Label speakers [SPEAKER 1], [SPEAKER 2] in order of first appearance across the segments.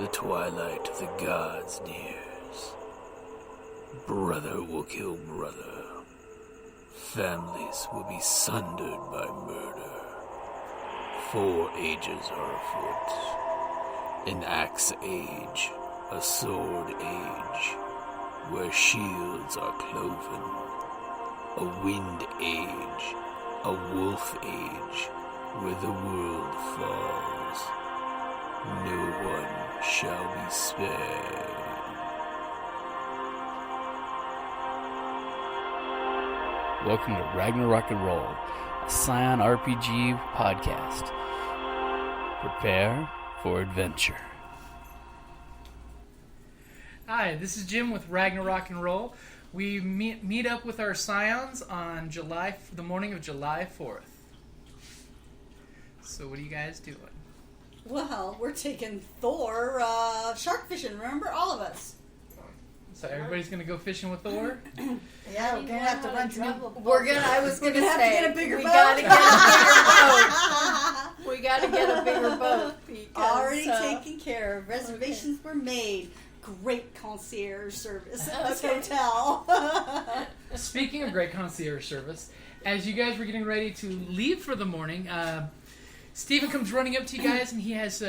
[SPEAKER 1] the twilight of the gods nears, brother will kill brother. Families will be sundered by murder. 4 ages are afoot. An axe age, a sword age, where shields are cloven. A wind age, a wolf age, where the world falls. No one shall be spared.
[SPEAKER 2] Welcome to Ragnarok and Roll, a Scion RPG podcast. Prepare for adventure.
[SPEAKER 3] Hi, this is Jim with Ragnarok and Roll. We meet up with our Scions on the morning of July 4th. So what are you guys doing?
[SPEAKER 4] Well, we're taking Thor shark fishing, remember? All of us.
[SPEAKER 3] So everybody's going to go fishing with Thor?
[SPEAKER 4] Yeah, we're going to have to run to new...
[SPEAKER 5] I was going to
[SPEAKER 4] have
[SPEAKER 5] say,
[SPEAKER 4] to get a bigger boat.
[SPEAKER 5] We got to get a bigger boat. We got to get a bigger boat.
[SPEAKER 4] Already taken care of. Reservations were made. Great concierge service at this hotel.
[SPEAKER 3] Speaking of great concierge service, as you guys were getting ready to leave for the morning, Steven comes running up to you guys and he has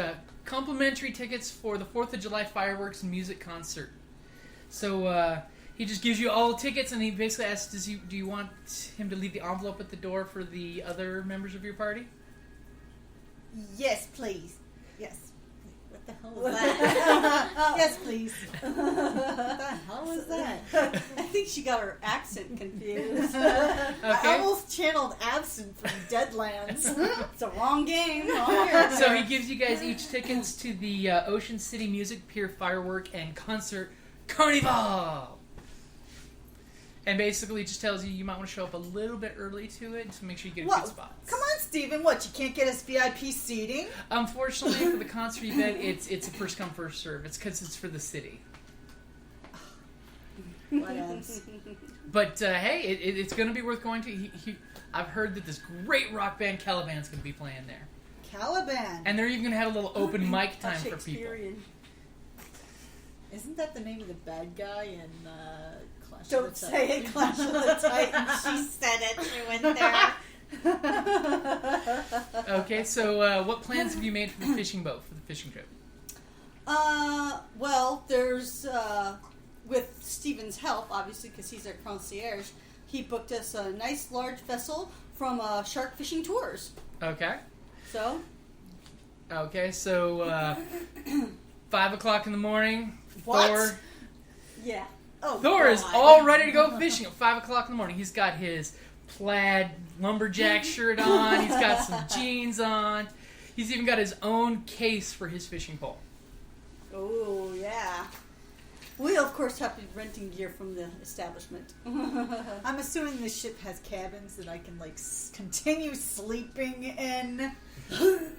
[SPEAKER 3] complimentary tickets for the 4th of July fireworks and music concert. So he just gives you all the tickets and he basically asks, do you want him to leave the envelope at the door for the other members of your party?
[SPEAKER 4] Yes, please. Yes. What the hell was that? Yes, please. What the hell was that? I think she got her accent confused.
[SPEAKER 3] Okay.
[SPEAKER 4] I almost channeled Absent from Deadlands. It's a wrong game.
[SPEAKER 3] So he gives you guys each tickets to the Ocean City Music Pier Firework and Concert Carnival. And basically just tells you might want to show up a little bit early to it to make sure you get a good spot.
[SPEAKER 4] Come on, Steven. What, you can't get us VIP seating?
[SPEAKER 3] Unfortunately, for the concert event, it's a first come, first serve. It's because it's for the city.
[SPEAKER 4] What else?
[SPEAKER 3] But hey, it's going to be worth going to. I've heard that this great rock band Caliban's going to be playing there.
[SPEAKER 4] Caliban.
[SPEAKER 3] And they're even going to have a little open mic time for people.
[SPEAKER 4] Isn't that the name of the bad guy in Clash of the Titans?
[SPEAKER 5] Don't say it, Clash of the Titans. She said it. She went there.
[SPEAKER 3] Okay, so what plans have you made for the fishing boat, for the fishing trip?
[SPEAKER 4] Well, there's, with Steven's help, obviously, because he's our concierge, he booked us a nice large vessel from Shark Fishing Tours.
[SPEAKER 3] Okay.
[SPEAKER 4] So?
[SPEAKER 3] Okay, so 5 o'clock in the morning,
[SPEAKER 4] What?
[SPEAKER 3] Thor...
[SPEAKER 4] Yeah. Oh,
[SPEAKER 3] Thor is all ready to go fishing at 5 o'clock in the morning. He's got his plaid lumberjack shirt on. He's got some jeans on. He's even got his own case for his fishing pole.
[SPEAKER 4] Oh, yeah. We, of course, have to be renting gear from the establishment.
[SPEAKER 6] I'm assuming the ship has cabins that I can, continue sleeping in.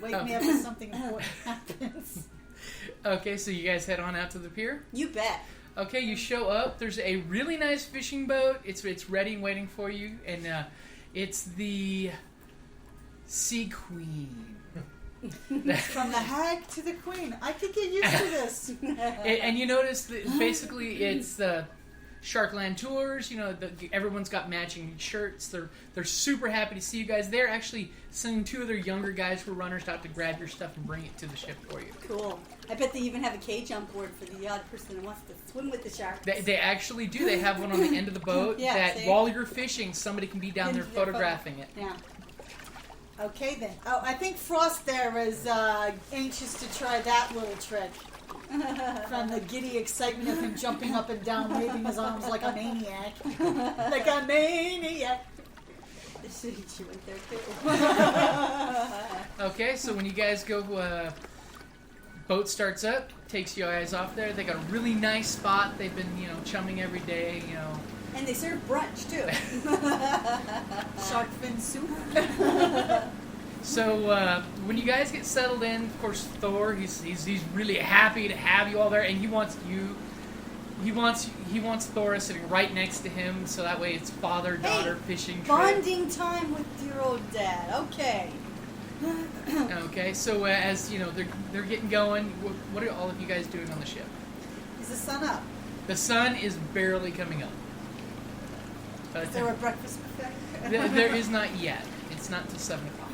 [SPEAKER 6] Wake me up if something important happens.
[SPEAKER 3] Okay, so you guys head on out to the pier?
[SPEAKER 4] You bet.
[SPEAKER 3] Okay, you show up. There's a really nice fishing boat. It's ready and waiting for you. And it's the Sea Queen.
[SPEAKER 6] From the hag to the queen. I could get used to this.
[SPEAKER 3] And you notice that basically it's the Sharkland Tours. Everyone's got matching shirts. They're super happy to see you guys. They're actually sending 2 of their younger guys who are runners out to grab your stuff and bring it to the ship for you.
[SPEAKER 4] Cool. I bet they even have a cage on board for the odd person who wants to swim with the sharks.
[SPEAKER 3] They actually do. They have one on the end of the boat that
[SPEAKER 4] see?
[SPEAKER 3] while you're fishing, somebody can be down there photographing it.
[SPEAKER 4] Yeah.
[SPEAKER 6] Okay, then. Oh, I think Frost there is anxious to try that little trick. From the giddy excitement of him jumping up and down, waving his arms like a maniac. Like a maniac.
[SPEAKER 4] She went there too.
[SPEAKER 3] Okay, so when you guys go, boat starts up, takes you guys off there. They got a really nice spot. They've been, chumming every day,
[SPEAKER 4] And they serve brunch too.
[SPEAKER 6] Shark fin soup.
[SPEAKER 3] So when you guys get settled in, of course, Thor, he's really happy to have you all there, and he wants Thora sitting right next to him, so that way it's father-daughter fishing trip.
[SPEAKER 4] Bonding time with dear old dad. Okay.
[SPEAKER 3] Okay, so as you know, they're getting going. What are all of you guys doing on the ship?
[SPEAKER 6] Is the sun up?
[SPEAKER 3] The sun is barely coming up.
[SPEAKER 6] Is there a breakfast buffet?
[SPEAKER 3] There is not yet. It's not till 7 o'clock.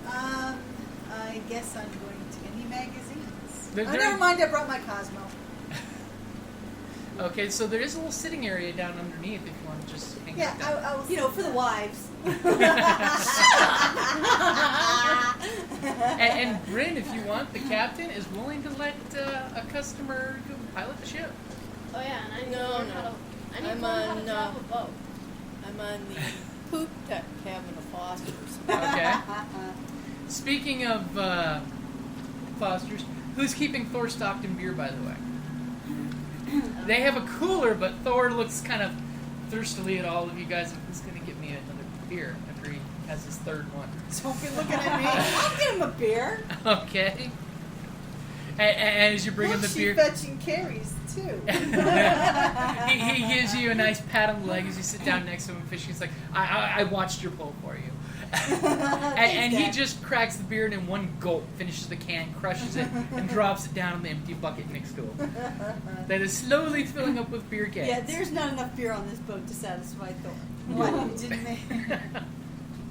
[SPEAKER 6] I guess I'm going to any magazines.
[SPEAKER 3] There-
[SPEAKER 6] Never mind. I brought my Cosmo.
[SPEAKER 3] Okay, so there is a little sitting area down underneath if you want to just hang
[SPEAKER 6] Yeah,
[SPEAKER 3] out down.
[SPEAKER 6] I was.
[SPEAKER 4] For the wives.
[SPEAKER 3] And Bryn, if you want, the captain is willing to let a customer go pilot the ship.
[SPEAKER 7] Oh yeah, and I need
[SPEAKER 5] No,
[SPEAKER 7] to learn
[SPEAKER 5] no.
[SPEAKER 7] how to. I need
[SPEAKER 5] I'm
[SPEAKER 7] to learn how to
[SPEAKER 5] on,
[SPEAKER 7] drive a boat.
[SPEAKER 5] I'm on the poop deck cabin of Foster's.
[SPEAKER 3] Okay. Speaking of Foster's, who's keeping Thor stocked in beer, by the way? They have a cooler, but Thor looks kind of thirstily at all of you guys. Who's going to get me another beer after he has his third one?
[SPEAKER 6] Don't be looking at me. I'll get him a beer.
[SPEAKER 3] Okay. And as you bring him the beer,
[SPEAKER 6] fetching Kerrie's too.
[SPEAKER 3] he gives you a nice pat on the leg as you sit down next to him fishing. He's like, I watched your pull for you. and he just cracks the beer and in one gulp finishes the can, crushes it, and drops it down in the empty bucket next to him. That is slowly filling up with beer cans.
[SPEAKER 4] Yeah, there's not enough beer on this boat to satisfy Thor.
[SPEAKER 6] What? You didn't make?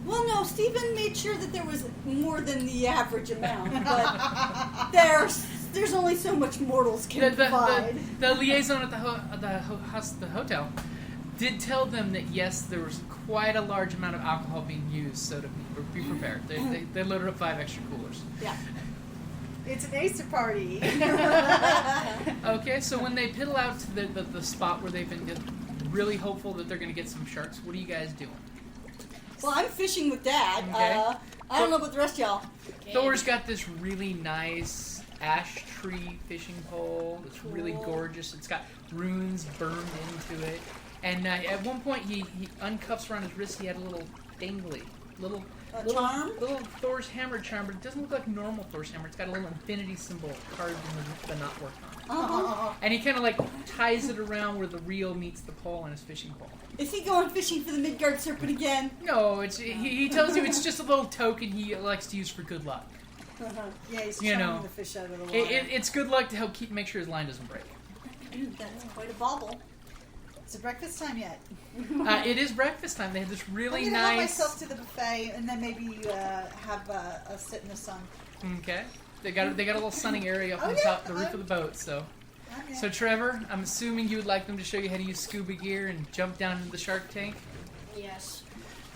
[SPEAKER 4] Well, no, Stephen made sure that there was more than the average amount, but there's only so much mortals can provide.
[SPEAKER 3] The liaison at the hotel did tell them that yes, there was quite a large amount of alcohol being used, so to be prepared. They loaded up 5 extra coolers.
[SPEAKER 4] Yeah.
[SPEAKER 6] It's an Easter party.
[SPEAKER 3] Okay, so when they piddle out to the spot where they've been really hopeful that they're going to get some sharks, what are you guys doing?
[SPEAKER 4] Well, I'm fishing with Dad.
[SPEAKER 3] Okay.
[SPEAKER 4] I don't know about the rest of y'all.
[SPEAKER 3] Thor's got this really nice ash tree fishing pole. It's really gorgeous. It's got runes burned into it. And at one point, he uncuffs around his wrist. He had a little dangly, little
[SPEAKER 4] charm?
[SPEAKER 3] little Thor's hammer charm, but it doesn't look like normal Thor's hammer. It's got a little infinity symbol carved in the knot work on it.
[SPEAKER 4] Uh-huh.
[SPEAKER 3] And he kind of like ties it around where the reel meets the pole on his fishing pole.
[SPEAKER 4] Is he going fishing for the Midgard serpent again?
[SPEAKER 3] No, he tells you it's just a little token he likes to use for good luck.
[SPEAKER 6] Yeah, he's
[SPEAKER 3] You
[SPEAKER 6] charming
[SPEAKER 3] know,
[SPEAKER 6] the fish out of the water.
[SPEAKER 3] It's good luck to help make sure his line doesn't break.
[SPEAKER 4] That's quite a bobble.
[SPEAKER 6] Is it breakfast time yet?
[SPEAKER 3] It is breakfast time. They have this really
[SPEAKER 6] I'm gonna help
[SPEAKER 3] nice.
[SPEAKER 6] myself to the buffet, and then maybe have a sit in the sun.
[SPEAKER 3] Okay, they got a little sunning area up
[SPEAKER 6] Oh,
[SPEAKER 3] on
[SPEAKER 6] yeah,
[SPEAKER 3] top the roof of the boat. So
[SPEAKER 6] Okay.
[SPEAKER 3] So Trevor, I'm assuming you would like them to show you how to use scuba gear and jump down into the shark tank.
[SPEAKER 7] Yes.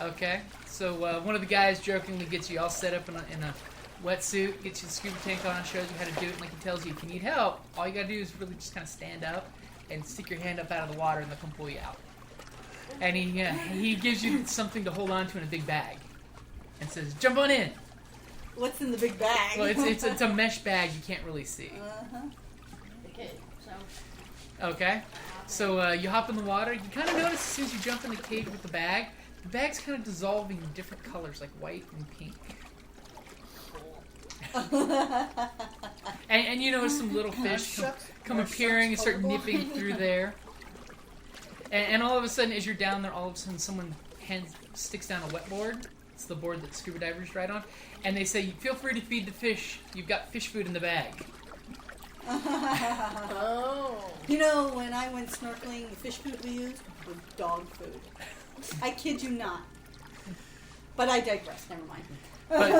[SPEAKER 3] Okay, so one of the guys jokingly gets you all set up in a wetsuit, gets you the scuba tank on, shows you how to do it, and like he tells you, if you need help, all you gotta do is really just kind of stand up and stick your hand up out of the water, and they'll come pull you out. And he gives you something to hold on to in a big bag, and says, "Jump on in."
[SPEAKER 4] What's in the big bag?
[SPEAKER 3] Well, it's a mesh bag you can't really see.
[SPEAKER 4] Uh-huh.
[SPEAKER 7] Okay. So.
[SPEAKER 3] Okay, so you hop in the water. You kind of notice as soon as you jump in the cage with the bag's kind of dissolving in different colors, like white and pink. and you notice some little fish come appearing and start nipping through there. And all of a sudden, as you're down there, all of a sudden someone sticks down a wet board. It's the board that scuba divers ride on. And they say, "Feel free to feed the fish. You've got fish food in the bag."
[SPEAKER 5] Oh.
[SPEAKER 4] You know, when I went snorkeling, the fish food we used was dog food. I kid you not. But I digress. Never mind.
[SPEAKER 3] But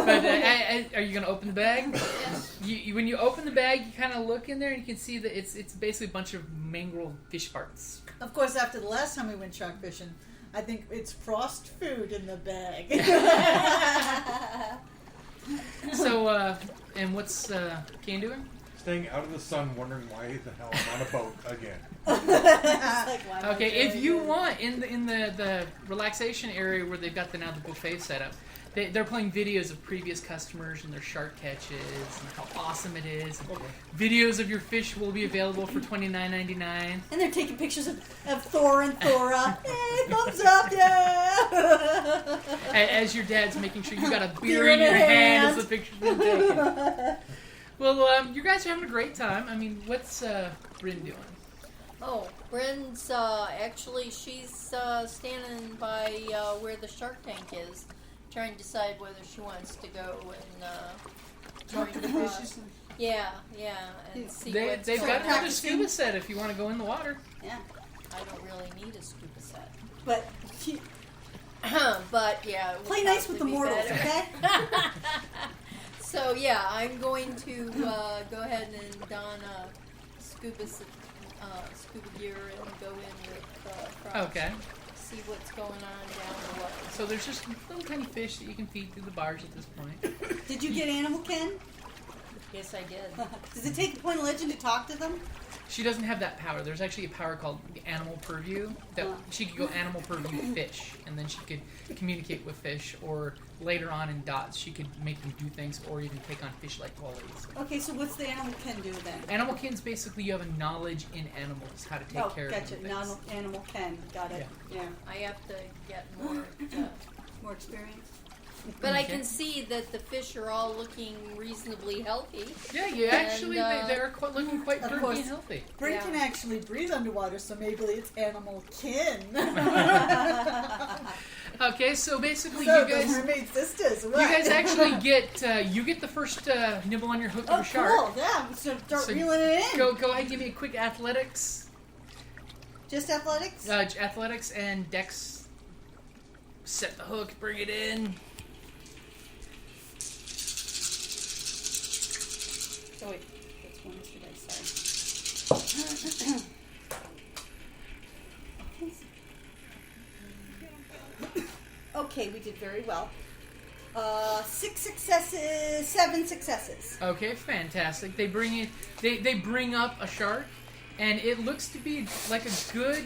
[SPEAKER 3] are you going to open the bag?
[SPEAKER 7] Yes.
[SPEAKER 3] When you open the bag, you kind of look in there and you can see that it's basically a bunch of mangled fish parts.
[SPEAKER 6] Of course, after the last time we went shark fishing, I think it's frost food in the bag.
[SPEAKER 3] So, and what's Kane doing?
[SPEAKER 8] Staying out of the sun, wondering why the hell I'm on a boat again.
[SPEAKER 3] Okay, if you want, in the relaxation area where they've got the buffet set up, they're playing videos of previous customers and their shark catches and how awesome it is. And videos of your fish will be available for $29.99.
[SPEAKER 4] And they're taking pictures of Thor and Thora. Hey, thumbs up, yeah!
[SPEAKER 3] As your dad's making sure you got a beer in your hand as the picture's being taken. Well, you guys are having a great time. I mean, what's Bryn doing?
[SPEAKER 5] Oh, Bryn's actually she's standing by where the shark tank is, trying to decide whether she wants to go and
[SPEAKER 6] Talk to the
[SPEAKER 5] join
[SPEAKER 6] fishes.
[SPEAKER 5] Yeah, and see what's
[SPEAKER 3] They've
[SPEAKER 5] going
[SPEAKER 3] got
[SPEAKER 5] on.
[SPEAKER 3] another scuba set if you want to go in the water.
[SPEAKER 4] Yeah.
[SPEAKER 5] I don't really need a scuba set.
[SPEAKER 4] But
[SPEAKER 5] But yeah, it would
[SPEAKER 4] play nice with the
[SPEAKER 5] probably be
[SPEAKER 4] mortals,
[SPEAKER 5] better.
[SPEAKER 4] okay?
[SPEAKER 5] So yeah, I'm going to go ahead and don scuba gear and go in with Frost.
[SPEAKER 3] Okay.
[SPEAKER 5] See what's going on down below.
[SPEAKER 3] So there's just little tiny fish that you can feed through the bars at this point.
[SPEAKER 4] Did you get Animal Ken?
[SPEAKER 5] Yes, I did.
[SPEAKER 4] Does it take a point of legend to talk to them?
[SPEAKER 3] She doesn't have that power. There's actually a power called Animal Purview that she could go Animal Purview fish, and then she could communicate with fish. Or later on in dots, she could make them do things, or even take on fish-like qualities.
[SPEAKER 4] Okay, so what's the Animal Ken do then?
[SPEAKER 3] Animal Kin's basically you have a knowledge in animals, how to take care
[SPEAKER 4] gotcha.
[SPEAKER 3] of them.
[SPEAKER 4] Animal Ken. Got it. Yeah.
[SPEAKER 5] I have to get more.
[SPEAKER 4] More experience.
[SPEAKER 5] But I
[SPEAKER 3] Okay.
[SPEAKER 5] can see that the fish are all looking reasonably healthy.
[SPEAKER 3] Yeah, you actually they're looking quite
[SPEAKER 6] Of
[SPEAKER 3] pretty
[SPEAKER 6] course.
[SPEAKER 3] and healthy.
[SPEAKER 6] Bryn
[SPEAKER 5] Yeah.
[SPEAKER 6] can actually breathe underwater, so maybe it's animal kin.
[SPEAKER 3] Okay, so basically
[SPEAKER 6] So
[SPEAKER 3] you
[SPEAKER 6] the
[SPEAKER 3] guys.
[SPEAKER 6] mermaid sisters.
[SPEAKER 3] You guys actually get you get the first nibble on your hook of
[SPEAKER 4] Oh,
[SPEAKER 3] a shark.
[SPEAKER 4] cool. Yeah, so start
[SPEAKER 3] So
[SPEAKER 4] reeling it in.
[SPEAKER 3] Go ahead and give me a quick athletics.
[SPEAKER 4] Just athletics?
[SPEAKER 3] Athletics and dex. Set the hook, bring it in.
[SPEAKER 4] Oh, wait. That's one yesterday. Sorry. Okay, we did very well. 6 successes, 7 successes.
[SPEAKER 3] Okay, fantastic. They bring in they bring up a shark, and it looks to be like a good,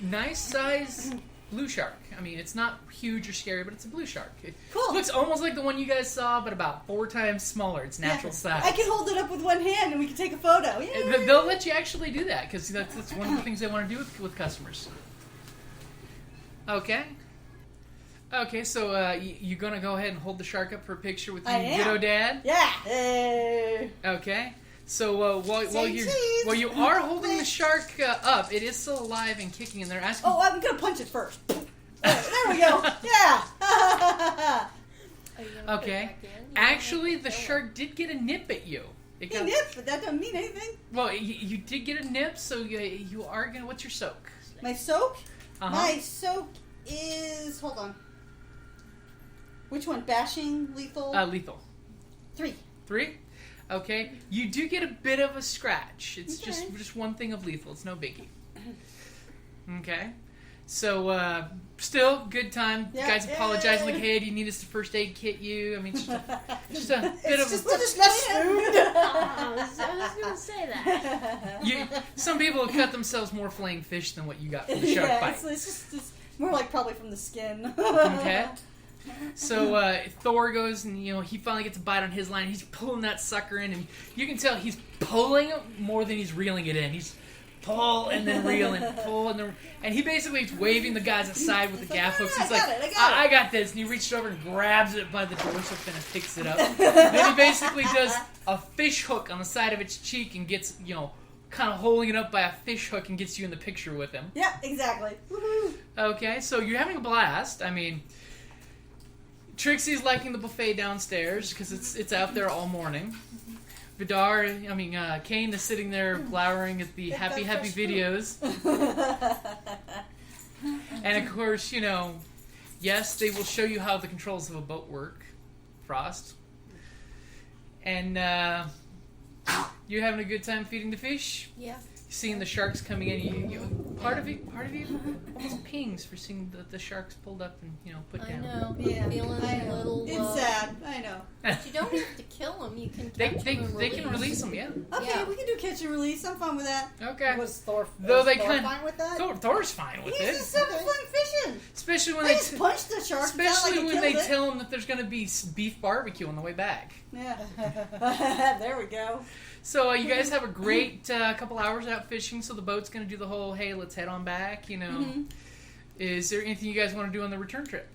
[SPEAKER 3] nice size blue shark. I mean, it's not huge or scary, but it's a blue shark. It
[SPEAKER 4] Cool.
[SPEAKER 3] looks almost like the one you guys saw, but about 4 times smaller. It's natural size.
[SPEAKER 4] I can hold it up with one hand and we can take a photo. Yay.
[SPEAKER 3] They'll let you actually do that because that's one of the things they want to do with customers. Okay. Okay, so you're gonna go ahead and hold the shark up for a picture with
[SPEAKER 4] I
[SPEAKER 3] your
[SPEAKER 4] am.
[SPEAKER 3] widow dad.
[SPEAKER 4] Yeah. Hey.
[SPEAKER 3] Okay. So while
[SPEAKER 4] Say cheese.
[SPEAKER 3] you are holding the shark up, it is still alive and kicking, and they're asking.
[SPEAKER 4] Oh, I'm gonna punch it first. There we go. Yeah.
[SPEAKER 5] Are you gonna put it
[SPEAKER 3] Okay.
[SPEAKER 5] back in? You
[SPEAKER 3] Actually,
[SPEAKER 5] don't
[SPEAKER 3] the
[SPEAKER 5] have to
[SPEAKER 3] shark did get a nip at you. It
[SPEAKER 4] He
[SPEAKER 3] got-
[SPEAKER 4] nipped, but that doesn't mean anything.
[SPEAKER 3] Well, you did get a nip, so you are gonna. What's your soak?
[SPEAKER 4] My soak?
[SPEAKER 3] Uh-huh.
[SPEAKER 4] My soak is... Hold on. Which one? Bashing? Lethal?
[SPEAKER 3] Lethal.
[SPEAKER 4] 3.
[SPEAKER 3] 3? Okay. You do get a bit of a scratch. It's
[SPEAKER 4] Okay.
[SPEAKER 3] just one thing of lethal. It's no biggie. Okay. So, still, good time.
[SPEAKER 4] Yeah.
[SPEAKER 3] You guys apologizing like,
[SPEAKER 4] Yay.
[SPEAKER 3] hey, do you need us to first aid kit you? I mean, it's just a bit of
[SPEAKER 4] We're just less food.
[SPEAKER 7] I was going to say that.
[SPEAKER 3] some people have cut themselves more filleting fish than what you got from the shark
[SPEAKER 4] Yeah,
[SPEAKER 3] bite.
[SPEAKER 4] it's just more like probably from the skin.
[SPEAKER 3] Okay. So Thor goes and he finally gets a bite on his line. He's pulling that sucker in, and you can tell he's pulling it more than he's reeling it in. He's pull and then reel and pull and he basically is waving the guys aside with the gaff hooks. He's
[SPEAKER 4] I
[SPEAKER 3] like,
[SPEAKER 4] got it, I got it."
[SPEAKER 3] I got this, and he reaches over and grabs it by the dorsal fin and picks it up. Then he basically does a fish hook on the side of its cheek and gets kind of holding it up by a fish hook and gets you in the picture with him.
[SPEAKER 4] Yeah, exactly. Woohoo.
[SPEAKER 3] Okay, so you're having a blast. I mean, Trixie's liking the buffet downstairs because it's out there all morning. Kane is sitting there glowering at the happy
[SPEAKER 4] fresh food.
[SPEAKER 3] videos. And of course, yes, they will show you how the controls of a boat work, Frost. And you're having a good time feeding the fish?
[SPEAKER 5] Yeah.
[SPEAKER 3] Seeing the sharks coming in, part of you almost pings for seeing the sharks pulled up and put
[SPEAKER 5] I
[SPEAKER 3] down.
[SPEAKER 5] know.
[SPEAKER 4] Yeah,
[SPEAKER 5] Feeling
[SPEAKER 4] I
[SPEAKER 5] a
[SPEAKER 4] know.
[SPEAKER 5] little.
[SPEAKER 4] It's sad. I know.
[SPEAKER 5] But you don't have to kill them. You can
[SPEAKER 3] They
[SPEAKER 5] catch them and
[SPEAKER 3] can release them, yeah.
[SPEAKER 4] Okay,
[SPEAKER 5] Yeah.
[SPEAKER 4] we can do catch and release. I'm fine with that.
[SPEAKER 3] Okay.
[SPEAKER 6] Was Thor,
[SPEAKER 3] Though
[SPEAKER 6] was
[SPEAKER 3] they
[SPEAKER 6] Thor
[SPEAKER 3] kind-
[SPEAKER 6] fine with that?
[SPEAKER 3] Thor's fine with
[SPEAKER 4] He's
[SPEAKER 3] it,
[SPEAKER 4] just having fun fishing.
[SPEAKER 3] especially when
[SPEAKER 4] I
[SPEAKER 3] they
[SPEAKER 4] just punched the shark. It's not
[SPEAKER 3] especially
[SPEAKER 4] like I
[SPEAKER 3] when they
[SPEAKER 4] killed it.
[SPEAKER 3] tell him that there's going to be beef barbecue on the way back.
[SPEAKER 4] Yeah. There we go.
[SPEAKER 3] So you guys have a great couple hours out fishing. So the boat's going to do the whole, hey, let's head on back.
[SPEAKER 4] Mhm.
[SPEAKER 3] Is there anything you guys want to do on the return trip?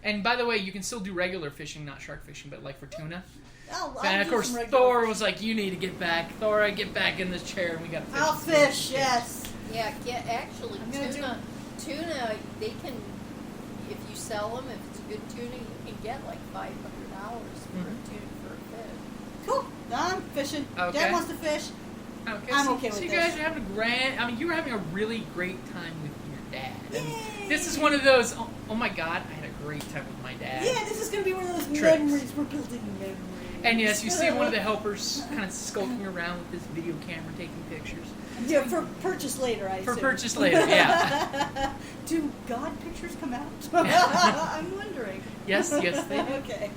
[SPEAKER 3] And by the way, you can still do regular fishing, not shark fishing, but like for tuna.
[SPEAKER 4] I'll
[SPEAKER 3] And of
[SPEAKER 4] do
[SPEAKER 3] course,
[SPEAKER 4] some regular
[SPEAKER 3] Thor
[SPEAKER 4] fishing.
[SPEAKER 3] was like, "You need to get back, Thora. Get back in this chair, and we got to fish."
[SPEAKER 4] I'll fish. Yes.
[SPEAKER 5] Yeah, actually,
[SPEAKER 4] I'm gonna
[SPEAKER 5] tuna, they can, if you sell them. If it's a good tuna, you can get like $500 for a tuna for a fish.
[SPEAKER 6] Cool. I'm fishing.
[SPEAKER 3] Okay.
[SPEAKER 6] Dad wants to fish.
[SPEAKER 3] Okay,
[SPEAKER 6] I'm
[SPEAKER 3] so,
[SPEAKER 6] okay with
[SPEAKER 3] so you
[SPEAKER 6] this.
[SPEAKER 3] guys are having a grand. I mean, you were having a really great time with your dad. And
[SPEAKER 6] Yay!
[SPEAKER 3] this is one of those. Oh my God, I had a great time with my dad.
[SPEAKER 6] Yeah, this is going to be one of those
[SPEAKER 3] Trips.
[SPEAKER 6] memories. We're building memories.
[SPEAKER 3] And yes, you see one of the helpers kind of skulking around with his video camera taking pictures.
[SPEAKER 6] Yeah, for purchase later, I
[SPEAKER 3] For
[SPEAKER 6] assume.
[SPEAKER 3] purchase later, yeah.
[SPEAKER 6] Do God pictures come out? I'm wondering.
[SPEAKER 3] Yes, they do.
[SPEAKER 6] Okay.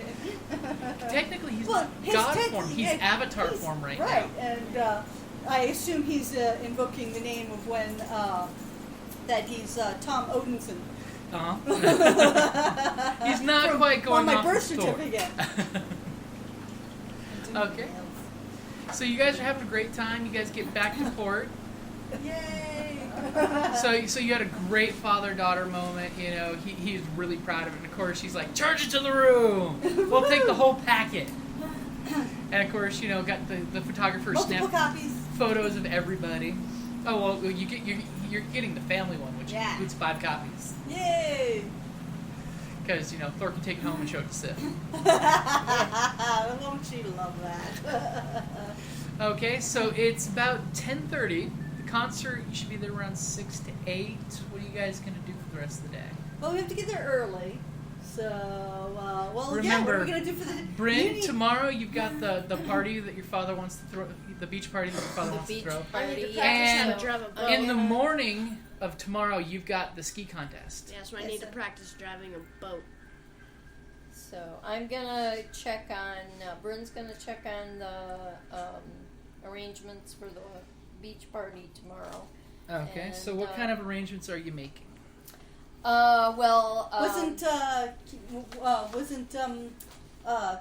[SPEAKER 3] Technically, he's
[SPEAKER 6] Well,
[SPEAKER 3] not
[SPEAKER 6] his
[SPEAKER 3] God
[SPEAKER 6] tech-
[SPEAKER 3] form. He's
[SPEAKER 6] yeah,
[SPEAKER 3] avatar
[SPEAKER 6] he's-
[SPEAKER 3] form right
[SPEAKER 6] Right,
[SPEAKER 3] now.
[SPEAKER 6] and I assume he's invoking the name of when that he's Tom Odinson.
[SPEAKER 3] Uh-huh. He's not quite going
[SPEAKER 6] on my
[SPEAKER 3] off
[SPEAKER 6] birth
[SPEAKER 3] the Thor.
[SPEAKER 6] certificate.
[SPEAKER 3] Okay. So you guys are having a great time. You guys get back to port.
[SPEAKER 6] Yay!
[SPEAKER 3] So you had a great father-daughter moment. You know, he's really proud of it. And of course, she's like, charge it to the room. We'll take the whole packet. And of course, you know, got the photographer
[SPEAKER 6] Multiple
[SPEAKER 3] snap
[SPEAKER 6] copies.
[SPEAKER 3] photos of everybody. Oh well, you're getting the family one, which
[SPEAKER 6] Yeah.
[SPEAKER 3] includes 5 copies.
[SPEAKER 6] Yay!
[SPEAKER 3] Because you know Thor can take it home and show it to Sif.
[SPEAKER 6] Won't she love that?
[SPEAKER 3] Okay, so it's about 10:30. The concert, you should be there around 6 to 8. What are you guys gonna do for the rest of the day?
[SPEAKER 6] Well, we have to get there early. So, well, yeah, what
[SPEAKER 3] Remember,
[SPEAKER 6] are we going to do for the...
[SPEAKER 3] Bryn, tomorrow you've got the party that your father wants to throw, the beach party that your father wants to
[SPEAKER 5] beach
[SPEAKER 3] throw.
[SPEAKER 7] I need to
[SPEAKER 5] party.
[SPEAKER 7] practice how
[SPEAKER 3] And
[SPEAKER 7] to drive a boat.
[SPEAKER 3] in the morning of tomorrow, you've got the ski contest.
[SPEAKER 7] Yeah, so I need to practice driving a boat.
[SPEAKER 5] So I'm gonna check on. Bryn's gonna check on the arrangements for the beach party tomorrow.
[SPEAKER 3] Okay, so what kind of arrangements are you making?
[SPEAKER 6] Wasn't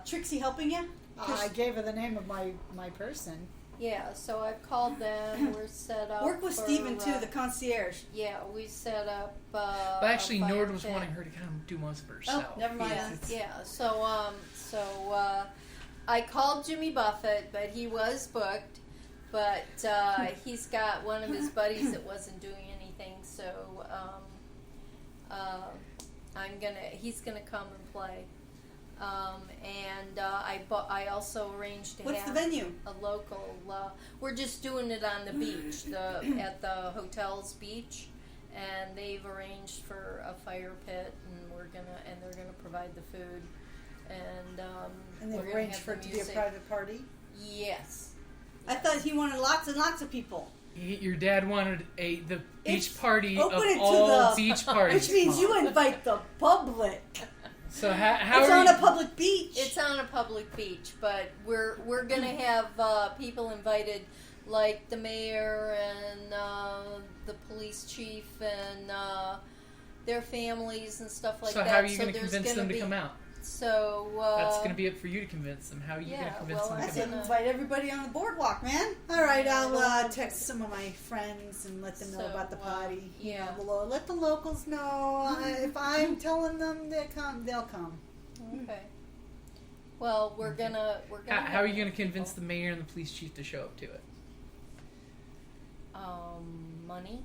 [SPEAKER 6] Trixie helping you?
[SPEAKER 4] I gave her the name of my person.
[SPEAKER 5] Yeah, so I've called them. We're set up.
[SPEAKER 6] Work with
[SPEAKER 5] for,
[SPEAKER 6] Steven, too, the concierge.
[SPEAKER 5] Yeah, we set up.
[SPEAKER 3] But actually,
[SPEAKER 5] a fire
[SPEAKER 3] Nord was
[SPEAKER 5] pit.
[SPEAKER 3] wanting her to kind of do most of it herself.
[SPEAKER 6] Oh, never mind.
[SPEAKER 5] Yeah, so I called Jimmy Buffett, but he was booked. But he's got one of his buddies that wasn't doing anything, so he's gonna come and play. I also arranged to
[SPEAKER 6] What's
[SPEAKER 5] have
[SPEAKER 6] the venue?
[SPEAKER 5] a local. We're just doing it on the beach, at the hotel's beach, and they've arranged for a fire pit, and they're gonna provide the food, and
[SPEAKER 6] they've
[SPEAKER 5] we're gonna
[SPEAKER 6] arranged
[SPEAKER 5] have
[SPEAKER 6] for
[SPEAKER 5] the
[SPEAKER 6] it to be a
[SPEAKER 5] music.
[SPEAKER 6] private party?
[SPEAKER 5] Yes.
[SPEAKER 6] I thought he wanted lots and lots of people.
[SPEAKER 3] Your dad wanted the beach
[SPEAKER 6] It's
[SPEAKER 3] party of
[SPEAKER 6] open it to
[SPEAKER 3] all
[SPEAKER 6] the-
[SPEAKER 3] beach parties.
[SPEAKER 6] Which means you invite the public.
[SPEAKER 3] So how
[SPEAKER 6] It's
[SPEAKER 3] are
[SPEAKER 6] on
[SPEAKER 3] you,
[SPEAKER 6] a public beach.
[SPEAKER 5] It's on a public beach, but we're gonna have people invited, like the mayor and the police chief and their families and stuff like
[SPEAKER 3] so
[SPEAKER 5] that.
[SPEAKER 3] how are you
[SPEAKER 5] going
[SPEAKER 3] going to convince them to come out?
[SPEAKER 5] So
[SPEAKER 3] That's going to be up for you to convince them. How are you going to convince them
[SPEAKER 6] I
[SPEAKER 3] to come
[SPEAKER 6] said
[SPEAKER 3] out?
[SPEAKER 6] invite everybody on the boardwalk, man. All right, I'll text some of my friends and let them know
[SPEAKER 5] So,
[SPEAKER 6] about the party.
[SPEAKER 5] yeah.
[SPEAKER 6] You know, let the locals know. If I'm telling them they come, they'll come.
[SPEAKER 5] Okay. Well, we're gonna.
[SPEAKER 3] How are you going to convince the mayor and the police chief to show up to it?
[SPEAKER 5] Money.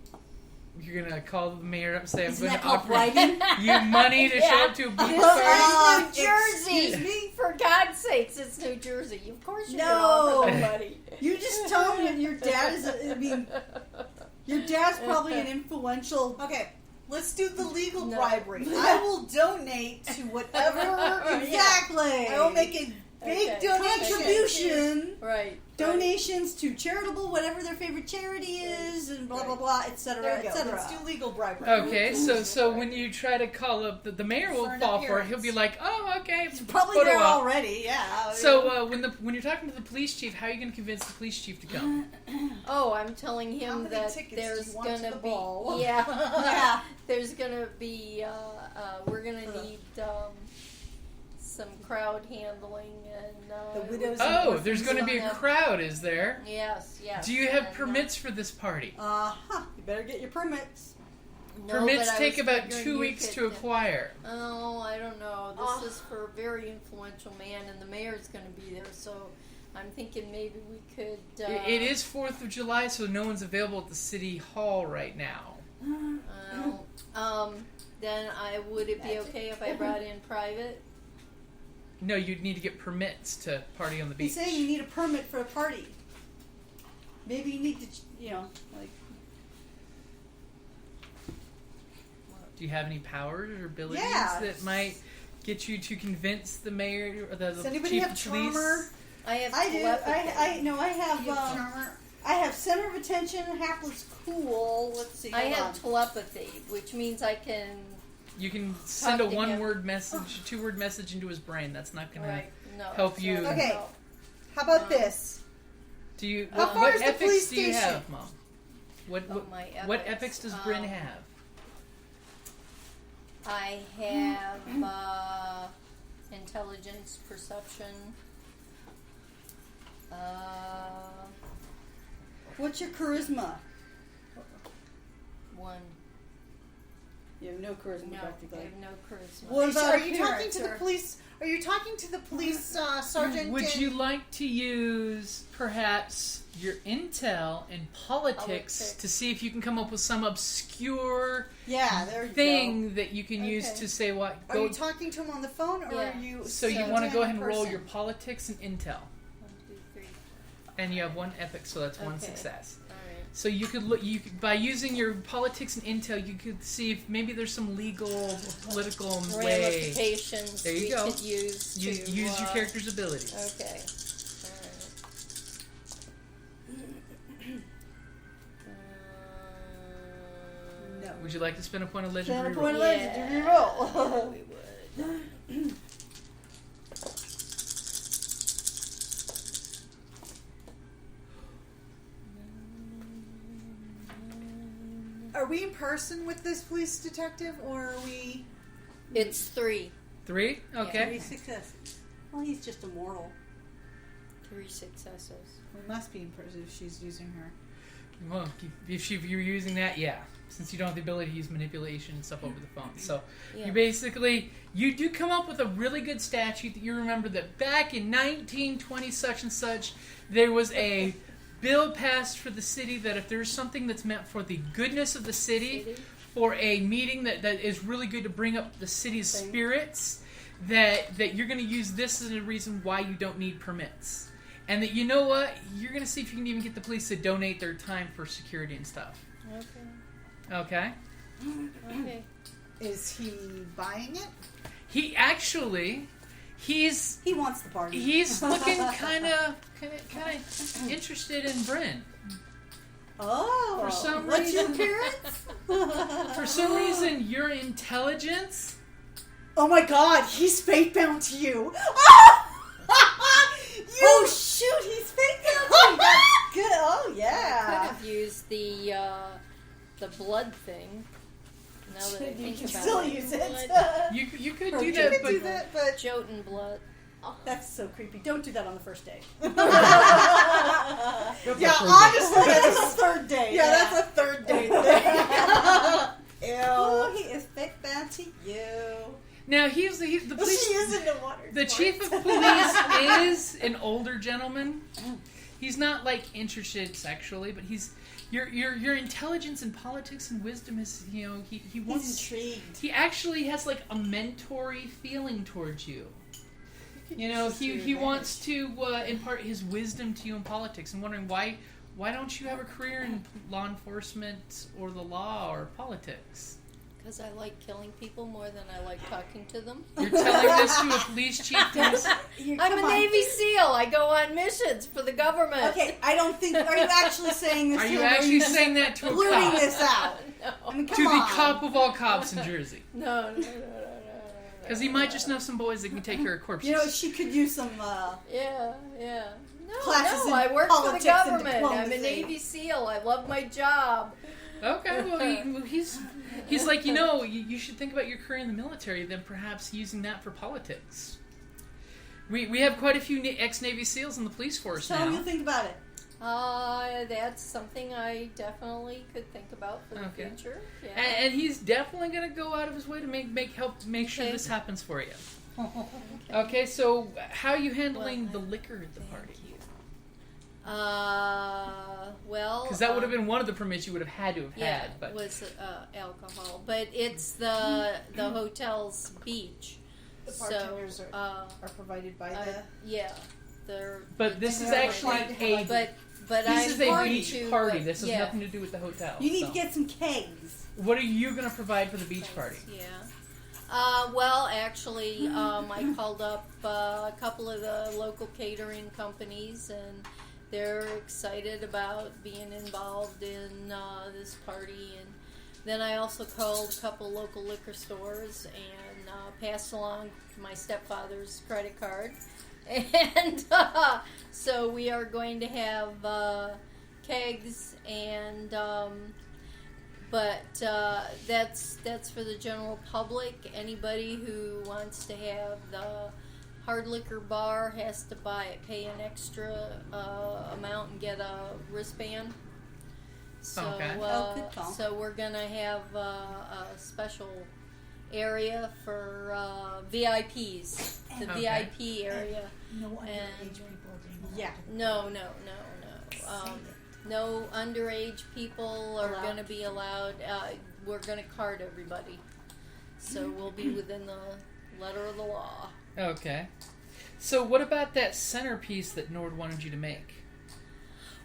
[SPEAKER 3] You're going to call the mayor up and say, I'm
[SPEAKER 6] Isn't
[SPEAKER 3] going
[SPEAKER 6] that
[SPEAKER 3] to
[SPEAKER 6] called
[SPEAKER 3] offer
[SPEAKER 6] bragging?
[SPEAKER 3] you money to show up to a beach party?
[SPEAKER 5] It's New Jersey.
[SPEAKER 6] Excuse me?
[SPEAKER 5] For God's sakes, it's New Jersey. Of course you're
[SPEAKER 6] No.
[SPEAKER 5] gonna offer them money.
[SPEAKER 6] You just tell me your dad is. Your dad's probably an influential. Okay, let's do the legal
[SPEAKER 5] No.
[SPEAKER 6] bribery. I will donate to whatever. Exactly. I will make a big
[SPEAKER 5] Okay.
[SPEAKER 6] contribution.
[SPEAKER 5] Right.
[SPEAKER 6] Donations to charitable, whatever their favorite charity is, and blah blah blah, etc., etc. Let's do legal bribery.
[SPEAKER 3] Okay, so when you try to call up, the mayor will
[SPEAKER 6] For an
[SPEAKER 3] fall for it.
[SPEAKER 6] appearance.
[SPEAKER 3] He'll be like, oh, okay.
[SPEAKER 6] Probably
[SPEAKER 3] photo
[SPEAKER 6] there
[SPEAKER 3] op.
[SPEAKER 6] already. Yeah.
[SPEAKER 3] So when you're talking to the police chief, how are you going to convince the police chief to come?
[SPEAKER 5] Oh, I'm telling
[SPEAKER 6] How
[SPEAKER 5] him
[SPEAKER 6] many
[SPEAKER 5] that
[SPEAKER 6] tickets do
[SPEAKER 5] there's
[SPEAKER 6] you want to
[SPEAKER 5] gonna
[SPEAKER 6] the
[SPEAKER 5] be
[SPEAKER 6] ball?
[SPEAKER 5] yeah, there's gonna be we're gonna need some crowd handling and
[SPEAKER 6] The widows.
[SPEAKER 3] Oh, there's going to
[SPEAKER 5] on
[SPEAKER 3] be a
[SPEAKER 5] that.
[SPEAKER 3] crowd, is there?
[SPEAKER 5] Yes.
[SPEAKER 3] Do you have
[SPEAKER 5] and,
[SPEAKER 3] permits for this party?
[SPEAKER 6] You better get your permits.
[SPEAKER 5] No,
[SPEAKER 3] Permits
[SPEAKER 5] but I
[SPEAKER 3] take
[SPEAKER 5] was
[SPEAKER 3] about
[SPEAKER 5] figuring
[SPEAKER 3] 2
[SPEAKER 5] you
[SPEAKER 3] weeks
[SPEAKER 5] could,
[SPEAKER 3] to acquire.
[SPEAKER 5] Oh, I don't know. This is for a very influential man, and the mayor's going to be there. So I'm thinking maybe we could.
[SPEAKER 3] It is 4th of July, so no one's available at the city hall right now.
[SPEAKER 5] Then would it be okay if I brought in private?
[SPEAKER 3] No, you'd need to get permits to party on the beach.
[SPEAKER 4] He's saying you need a permit for a party. Maybe you need to, like...
[SPEAKER 3] Do you have any powers or abilities
[SPEAKER 4] Yeah.
[SPEAKER 3] that might get you to convince the mayor or the
[SPEAKER 4] Does anybody
[SPEAKER 3] chief
[SPEAKER 4] have
[SPEAKER 3] of police?
[SPEAKER 4] charmer?
[SPEAKER 5] I have
[SPEAKER 4] I do.
[SPEAKER 5] telepathy.
[SPEAKER 4] I have,
[SPEAKER 5] You have charmer?
[SPEAKER 4] I have center of attention, hapless cool. Let's see.
[SPEAKER 5] I
[SPEAKER 4] hold
[SPEAKER 5] have
[SPEAKER 4] on.
[SPEAKER 5] telepathy, which means I can...
[SPEAKER 3] You can send a
[SPEAKER 5] Talk to him.
[SPEAKER 3] one-word message, two-word message into his brain. That's not going
[SPEAKER 5] Right. No.
[SPEAKER 3] help
[SPEAKER 5] so
[SPEAKER 3] you.
[SPEAKER 4] Okay.
[SPEAKER 5] no.
[SPEAKER 4] How about this?
[SPEAKER 3] Do you?
[SPEAKER 4] How
[SPEAKER 3] What,
[SPEAKER 4] far
[SPEAKER 3] what
[SPEAKER 4] is the
[SPEAKER 3] epics
[SPEAKER 4] police
[SPEAKER 3] do you
[SPEAKER 4] station?
[SPEAKER 3] have, Mom? What
[SPEAKER 5] Oh, my
[SPEAKER 3] what
[SPEAKER 5] epics.
[SPEAKER 3] epics does Bryn have?
[SPEAKER 5] I have intelligence, perception.
[SPEAKER 4] What's your charisma?
[SPEAKER 5] 1.
[SPEAKER 4] You have no charisma,
[SPEAKER 5] No, I
[SPEAKER 4] practically.
[SPEAKER 5] have no charisma.
[SPEAKER 4] What about
[SPEAKER 6] Are you talking
[SPEAKER 4] appearance,
[SPEAKER 6] to the
[SPEAKER 4] or-
[SPEAKER 6] police? Are you talking to the police sergeant?
[SPEAKER 3] Would
[SPEAKER 6] in-
[SPEAKER 3] you like to use perhaps your intel and politics
[SPEAKER 5] Politics.
[SPEAKER 3] to see if you can come up with some obscure
[SPEAKER 4] Yeah, there you
[SPEAKER 3] thing that you can use
[SPEAKER 4] Okay.
[SPEAKER 3] to say what?
[SPEAKER 6] Are you talking to him on the phone, or
[SPEAKER 5] Yeah.
[SPEAKER 6] are you?
[SPEAKER 3] So you
[SPEAKER 6] speaking
[SPEAKER 3] want to
[SPEAKER 6] him
[SPEAKER 3] go
[SPEAKER 6] in
[SPEAKER 3] ahead and roll
[SPEAKER 6] person?
[SPEAKER 3] your politics and intel,
[SPEAKER 5] 1, 2, 3.
[SPEAKER 3] and you have one epic, so that's one
[SPEAKER 5] Okay.
[SPEAKER 3] success.
[SPEAKER 5] All right.
[SPEAKER 3] So you could look. You could, by using your politics and intel, you could see if maybe there's some legal, or political way.
[SPEAKER 5] Ramifications
[SPEAKER 3] There you
[SPEAKER 5] we
[SPEAKER 3] go.
[SPEAKER 5] could use to...
[SPEAKER 3] Use your character's abilities.
[SPEAKER 5] Okay.
[SPEAKER 4] No.
[SPEAKER 3] Would you like to spend a point of legend?
[SPEAKER 4] Stand a
[SPEAKER 3] to
[SPEAKER 4] point of
[SPEAKER 3] reroll?
[SPEAKER 4] legend to reroll.
[SPEAKER 5] We would.
[SPEAKER 6] Are we in person with this police detective, or are we?
[SPEAKER 5] It's 3.
[SPEAKER 3] 3? Okay.
[SPEAKER 4] 3 successes. Well, he's just immortal.
[SPEAKER 5] 3 successes.
[SPEAKER 6] We must be in person if she's using her.
[SPEAKER 3] Well, if you're using that, yeah. Since you don't have the ability to use manipulation and stuff over the phone. So
[SPEAKER 5] Yeah.
[SPEAKER 3] you basically, you do come up with a really good statute that you remember that back in 1920 such and such, there was a bill passed for the city that if there's something that's meant for the goodness of the city, for a meeting that is really good to bring up the city's spirits, that you're going to use this as a reason why you don't need permits. And that, you know what, you're going to see if you can even get the police to donate their time for security and stuff. Okay?
[SPEAKER 5] Okay.
[SPEAKER 6] Is he buying it?
[SPEAKER 3] He actually,
[SPEAKER 4] He wants the party.
[SPEAKER 3] he's looking kind of interested in Bryn.
[SPEAKER 4] Oh,
[SPEAKER 3] For some
[SPEAKER 4] what's your
[SPEAKER 3] reason-
[SPEAKER 4] appearance?
[SPEAKER 3] For some reason, your intelligence.
[SPEAKER 6] Oh my God, he's fate bound to you.
[SPEAKER 4] Oh shoot, he's fake bound. That's good. Oh
[SPEAKER 5] Could
[SPEAKER 4] yeah.
[SPEAKER 5] have used the blood thing. Now that I
[SPEAKER 4] You
[SPEAKER 5] think
[SPEAKER 4] can
[SPEAKER 5] about
[SPEAKER 4] still
[SPEAKER 5] it.
[SPEAKER 4] use it.
[SPEAKER 3] You could
[SPEAKER 4] You
[SPEAKER 3] do
[SPEAKER 4] can
[SPEAKER 3] that, but
[SPEAKER 4] do that, but
[SPEAKER 5] Jotun blood.
[SPEAKER 4] that's so creepy. Don't do that on the first day.
[SPEAKER 6] Yeah, honestly,
[SPEAKER 4] That's a third day.
[SPEAKER 6] yeah, that's a third date thing.
[SPEAKER 4] Oh,
[SPEAKER 6] Ew.
[SPEAKER 4] he is fake bound to you.
[SPEAKER 3] now he's the
[SPEAKER 6] She
[SPEAKER 3] police.
[SPEAKER 6] is into water.
[SPEAKER 3] The
[SPEAKER 6] sports.
[SPEAKER 3] chief of police is an older gentleman. He's not like interested sexually, but he's your intelligence and politics and wisdom is he
[SPEAKER 4] He's
[SPEAKER 3] wants.
[SPEAKER 4] intrigued.
[SPEAKER 3] He actually has like a mentory feeling towards you. He wants to impart his wisdom to you in politics. I'm wondering why don't you have a career in law enforcement or the law or politics?
[SPEAKER 5] Because I like killing people more than I like talking to them.
[SPEAKER 3] You're telling this to a police chief?
[SPEAKER 5] I'm a Navy SEAL. I go on missions for the government.
[SPEAKER 4] Okay, I don't think. Are you actually saying this?
[SPEAKER 3] Are
[SPEAKER 4] to
[SPEAKER 3] you
[SPEAKER 4] him, or
[SPEAKER 3] actually
[SPEAKER 4] just
[SPEAKER 3] saying that to a
[SPEAKER 4] blurting
[SPEAKER 3] cop?
[SPEAKER 4] this out?
[SPEAKER 5] No.
[SPEAKER 4] I mean, come
[SPEAKER 3] To the
[SPEAKER 4] on.
[SPEAKER 3] cop of all cops in Jersey.
[SPEAKER 5] No.
[SPEAKER 3] Because he might just know some boys that can take care of corpses.
[SPEAKER 4] You know, she could use some.
[SPEAKER 5] Yeah.
[SPEAKER 4] Classes
[SPEAKER 5] No,
[SPEAKER 4] in
[SPEAKER 5] I work for the
[SPEAKER 4] politics and
[SPEAKER 5] government. I'm a
[SPEAKER 4] diplomacy.
[SPEAKER 5] Navy SEAL. I love my job.
[SPEAKER 3] Okay, well, he's like, you should think about your career in the military, then perhaps using that for politics. We have quite a few ex-Navy SEALs in the police force
[SPEAKER 4] Tell him
[SPEAKER 3] now.
[SPEAKER 4] you think about it.
[SPEAKER 5] That's something I definitely could think about for the
[SPEAKER 3] Okay.
[SPEAKER 5] future. Yeah.
[SPEAKER 3] And he's definitely going to go out of his way to make sure
[SPEAKER 5] Okay.
[SPEAKER 3] this happens for you. Okay, so how are you handling the liquor at the party?
[SPEAKER 5] Well,
[SPEAKER 3] Because that would have been one of the permits you would have had to have
[SPEAKER 5] yeah,
[SPEAKER 3] had. But
[SPEAKER 5] was alcohol. But it's the hotel's beach.
[SPEAKER 6] The bartenders are provided by the.
[SPEAKER 5] Yeah, they're.
[SPEAKER 3] But this is actually a.
[SPEAKER 5] But
[SPEAKER 3] this is a
[SPEAKER 5] going
[SPEAKER 3] beach
[SPEAKER 5] to,
[SPEAKER 3] party. This has nothing to do with the hotel.
[SPEAKER 6] You need to get some kegs.
[SPEAKER 3] What are you going to provide for the beach party?
[SPEAKER 5] Yeah. Well, actually, I called up a couple of the local catering companies, and they're excited about being involved in this party. And then I also called a couple local liquor stores and passed along my stepfather's credit card. And so we are going to have kegs and... But that's for the general public. Anybody who wants to have the hard liquor bar has to pay an extra amount and get a wristband. So,
[SPEAKER 3] okay.
[SPEAKER 5] So we're gonna have a special area for VIPs, the VIP area.
[SPEAKER 6] No underage people are being allowed.
[SPEAKER 5] Yeah. No. No underage people are going to be allowed. We're going to card everybody. So we'll be within the letter of the law.
[SPEAKER 3] Okay. So what about that centerpiece that Nord wanted you to make?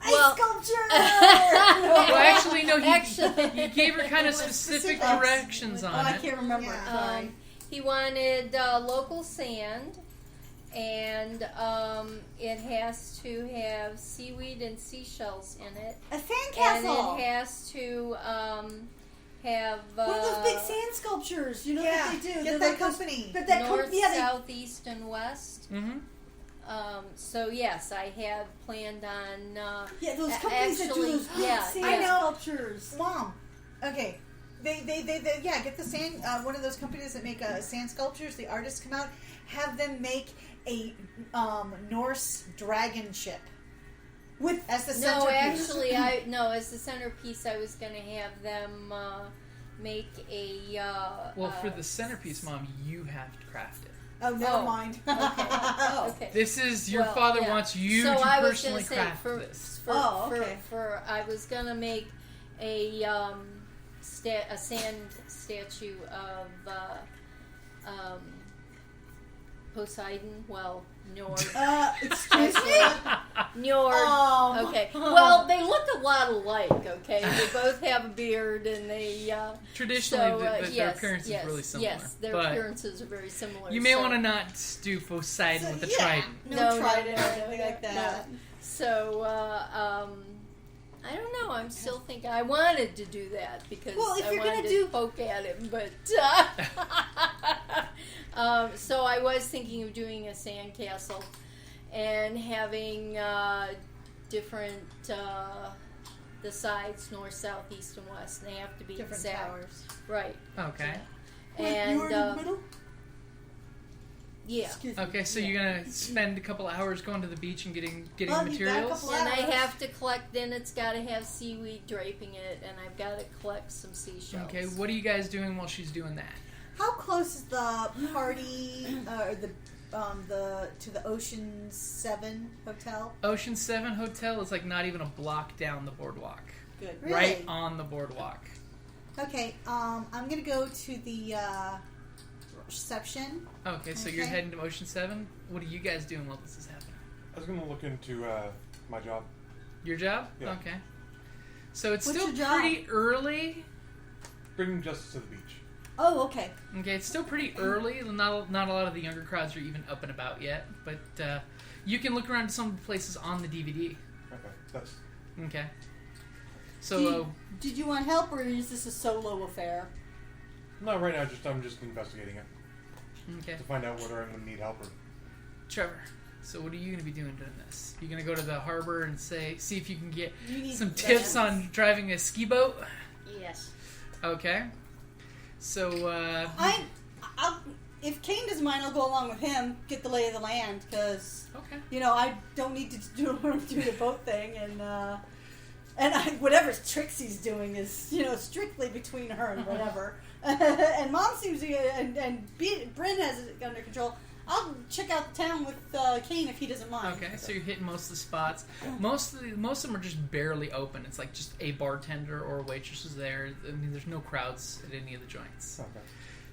[SPEAKER 5] Well,
[SPEAKER 6] sculpture!
[SPEAKER 3] Well, actually, no. He gave her kind of specific directions on
[SPEAKER 6] I
[SPEAKER 3] it.
[SPEAKER 6] can't remember. Sorry.
[SPEAKER 5] He wanted local sand. And it has to have seaweed and seashells in it.
[SPEAKER 6] A sandcastle.
[SPEAKER 5] And it has to have...
[SPEAKER 6] one of those big sand sculptures. You know what they do.
[SPEAKER 4] Get that company.
[SPEAKER 6] But that
[SPEAKER 5] north, south, east, and west.
[SPEAKER 3] Mm-hmm.
[SPEAKER 5] So, yes, I had planned on...
[SPEAKER 6] those companies that do those sand sculptures.
[SPEAKER 4] Mom. Okay. They get the sand, one of those companies that make sand sculptures, the artists come out, have them make a Norse dragon ship as the centerpiece.
[SPEAKER 5] As the centerpiece, I was going to have them make a...
[SPEAKER 3] for the centerpiece, Mom, you have to craft it.
[SPEAKER 4] Oh, never mind.
[SPEAKER 5] Okay. Okay.
[SPEAKER 3] This is, your father wants you to personally craft this.
[SPEAKER 5] I was going to make a sand statue of Poseidon. Well, Njord.
[SPEAKER 6] Excuse me?
[SPEAKER 5] Njord. Okay. Well, they look a lot alike. Okay. They both have a beard, and they
[SPEAKER 3] traditionally their appearance is really similar.
[SPEAKER 5] Yes, their appearances are very similar.
[SPEAKER 3] You may want to not do Poseidon with a trident.
[SPEAKER 6] No trident or anything like that.
[SPEAKER 5] No. So. I don't know. I'm still thinking. I wanted to do that because I wanted to poke at him, but so I was thinking of doing a sandcastle and having different the sides, north, south, east, and west. And they have to be
[SPEAKER 6] different
[SPEAKER 5] exact.
[SPEAKER 6] towers.
[SPEAKER 5] Right.
[SPEAKER 3] Okay.
[SPEAKER 5] And
[SPEAKER 6] you were in the middle?
[SPEAKER 5] Yeah.
[SPEAKER 3] Okay, so you're gonna spend a couple hours going to the beach and getting materials.
[SPEAKER 5] And I have to collect. Then it's got to have seaweed draping it, and I've got to collect some seashells.
[SPEAKER 3] Okay, what are you guys doing while she's doing that?
[SPEAKER 4] How close is the party to the Ocean 7 hotel?
[SPEAKER 3] Ocean 7 Hotel is like not even a block down the boardwalk.
[SPEAKER 4] Good.
[SPEAKER 3] Right on the boardwalk.
[SPEAKER 4] Okay, I'm gonna go to the reception.
[SPEAKER 3] Okay, so you're heading to Ocean 7. What are you guys doing while this is happening?
[SPEAKER 8] I was going to look into my job.
[SPEAKER 3] Your job?
[SPEAKER 8] Yeah.
[SPEAKER 3] Okay. So it's
[SPEAKER 6] What's
[SPEAKER 3] still
[SPEAKER 6] your job?
[SPEAKER 3] pretty early.
[SPEAKER 8] Bringing justice to the beach.
[SPEAKER 6] Oh, okay.
[SPEAKER 3] Okay, it's still pretty early. Not a lot of the younger crowds are even up and about yet. But you can look around some places on the DVD.
[SPEAKER 8] Okay,
[SPEAKER 3] Okay. So
[SPEAKER 6] did you want help, or is this a solo affair?
[SPEAKER 8] No, right now I'm just investigating it.
[SPEAKER 3] Okay.
[SPEAKER 8] To find out whether I'm going to need help or...
[SPEAKER 3] Trevor, so what are you going to be doing during this? You going to go to the harbor and see if you can get some tips on driving a ski boat?
[SPEAKER 7] Yes.
[SPEAKER 3] Okay. So,
[SPEAKER 6] if Kane doesn't mind, I'll go along with him, get the lay of the land, because,
[SPEAKER 3] okay.
[SPEAKER 6] I don't need to do the boat thing, and whatever Trixie's doing is, strictly between her and whatever. And Mom seems to, and Bryn has it under control.
[SPEAKER 4] I'll check out the town with Kane if he doesn't mind.
[SPEAKER 3] Okay, so you're hitting most of the spots. Most of them are just barely open. It's like just a bartender or a waitress is there. I mean, there's no crowds at any of the joints.
[SPEAKER 8] Okay.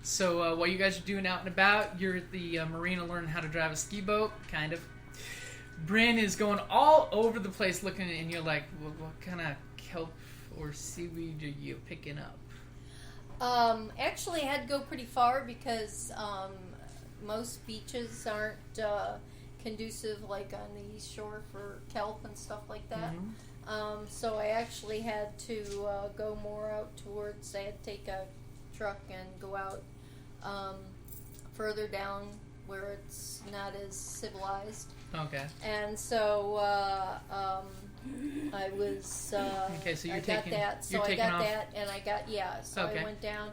[SPEAKER 3] So while you guys are doing out and about, you're at the marina learning how to drive a ski boat, kind of. Bryn is going all over the place looking, and you're like, what kind of kelp or seaweed are you picking up?
[SPEAKER 5] Actually, I had to go pretty far because most beaches aren't conducive, like on the East Shore, for kelp and stuff like that.
[SPEAKER 3] Mm-hmm.
[SPEAKER 5] So I actually had to go more out towards. I had to take a truck and go out further down where it's not as civilized.
[SPEAKER 3] Okay.
[SPEAKER 5] And so I was.
[SPEAKER 3] Okay, so
[SPEAKER 5] I got that. So
[SPEAKER 3] you're
[SPEAKER 5] I
[SPEAKER 3] taking
[SPEAKER 5] got
[SPEAKER 3] off.
[SPEAKER 5] that, and I got So
[SPEAKER 3] Okay.
[SPEAKER 5] I went down,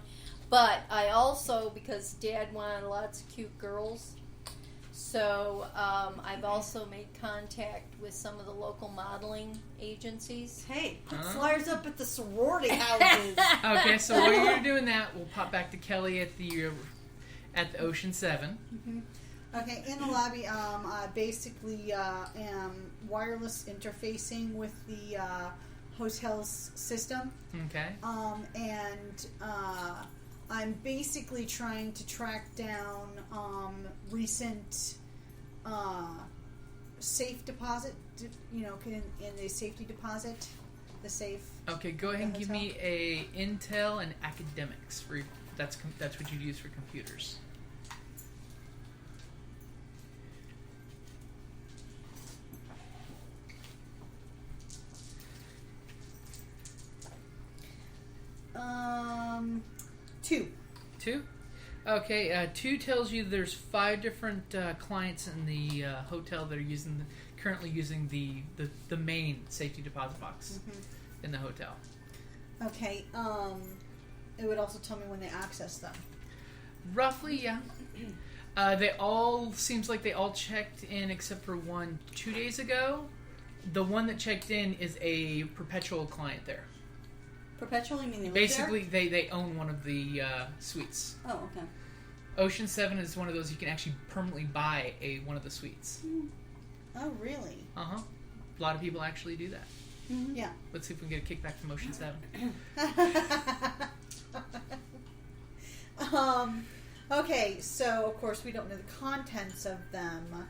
[SPEAKER 5] but I also, because Dad wanted lots of cute girls, so I've also made contact with some of the local modeling agencies.
[SPEAKER 4] Hey, put
[SPEAKER 3] Huh?
[SPEAKER 4] flyers up at the sorority houses.
[SPEAKER 3] Okay, so while you're doing that, we'll pop back to Kellie at the Ocean 7.
[SPEAKER 6] Okay, in the lobby, I basically am wireless interfacing with the hotel's system.
[SPEAKER 3] Okay.
[SPEAKER 6] And I'm basically trying to track down recent safe deposit, in the safety deposit, the safe.
[SPEAKER 3] Okay, go ahead and
[SPEAKER 6] The
[SPEAKER 3] give
[SPEAKER 6] hotel.
[SPEAKER 3] me a Intel and academics. That's what you'd use for computers.
[SPEAKER 6] Two.
[SPEAKER 3] 2? Okay, 2 tells you there's 5 different clients in the hotel that are currently using the main safety deposit box in the hotel.
[SPEAKER 6] Okay, it would also tell me when they access them.
[SPEAKER 3] Roughly, yeah. Seems like they all checked in except for one 2 days ago. The one that checked in is a perpetual client there.
[SPEAKER 4] Perpetually mean they live
[SPEAKER 3] Basically, they own one of the suites.
[SPEAKER 4] there? Oh, okay.
[SPEAKER 3] Ocean 7 is one of those you can actually permanently buy one of the suites.
[SPEAKER 6] Oh, really?
[SPEAKER 3] Uh-huh. A lot of people actually do that.
[SPEAKER 6] Yeah.
[SPEAKER 3] Let's see if we can get a kickback from Ocean 7.
[SPEAKER 6] Okay, so of course we don't know the contents of them,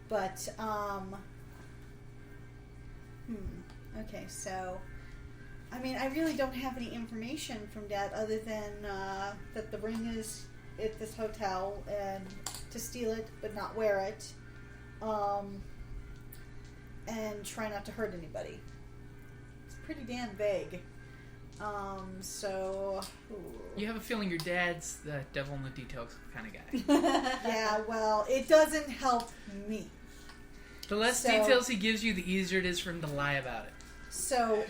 [SPEAKER 6] but okay, so I mean, I really don't have any information from Dad other than that the ring is at this hotel and to steal it but not wear it, and try not to hurt anybody. It's pretty damn vague. So
[SPEAKER 3] You have a feeling your dad's the devil in the details kind of guy.
[SPEAKER 6] yeah, well, it doesn't help me.
[SPEAKER 3] The less details he gives you, the easier it is for him to lie about it.
[SPEAKER 6] So,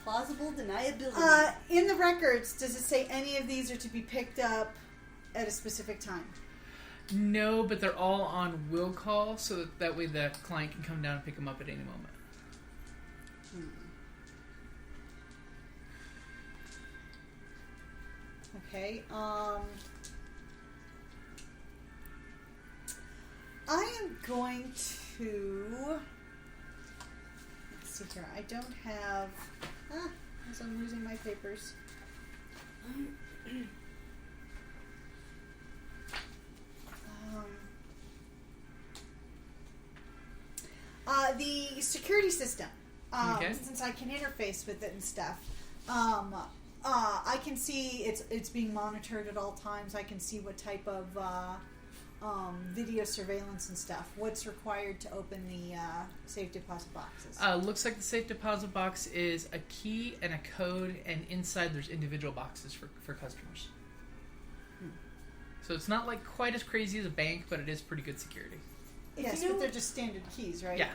[SPEAKER 4] Plausible deniability.
[SPEAKER 6] in the records, does it say any of these are to be picked up at a specific time?
[SPEAKER 3] No, but they're all on will call, so that way the client can come down and pick them up at any moment.
[SPEAKER 6] Okay, I am going to... Let's see here. I don't have... as I'm losing my papers. The security system.
[SPEAKER 3] Okay.
[SPEAKER 6] Since I can interface with it and stuff. I can see it's being monitored at all times. I can see what type of video surveillance and stuff. What's required to open the safe deposit boxes?
[SPEAKER 3] Looks like the safe deposit box is a key and a code, and inside there's individual boxes for customers. So it's not like quite as crazy as a bank, but it is pretty good security.
[SPEAKER 6] Yes, but they're just standard keys, right?
[SPEAKER 3] Yeah.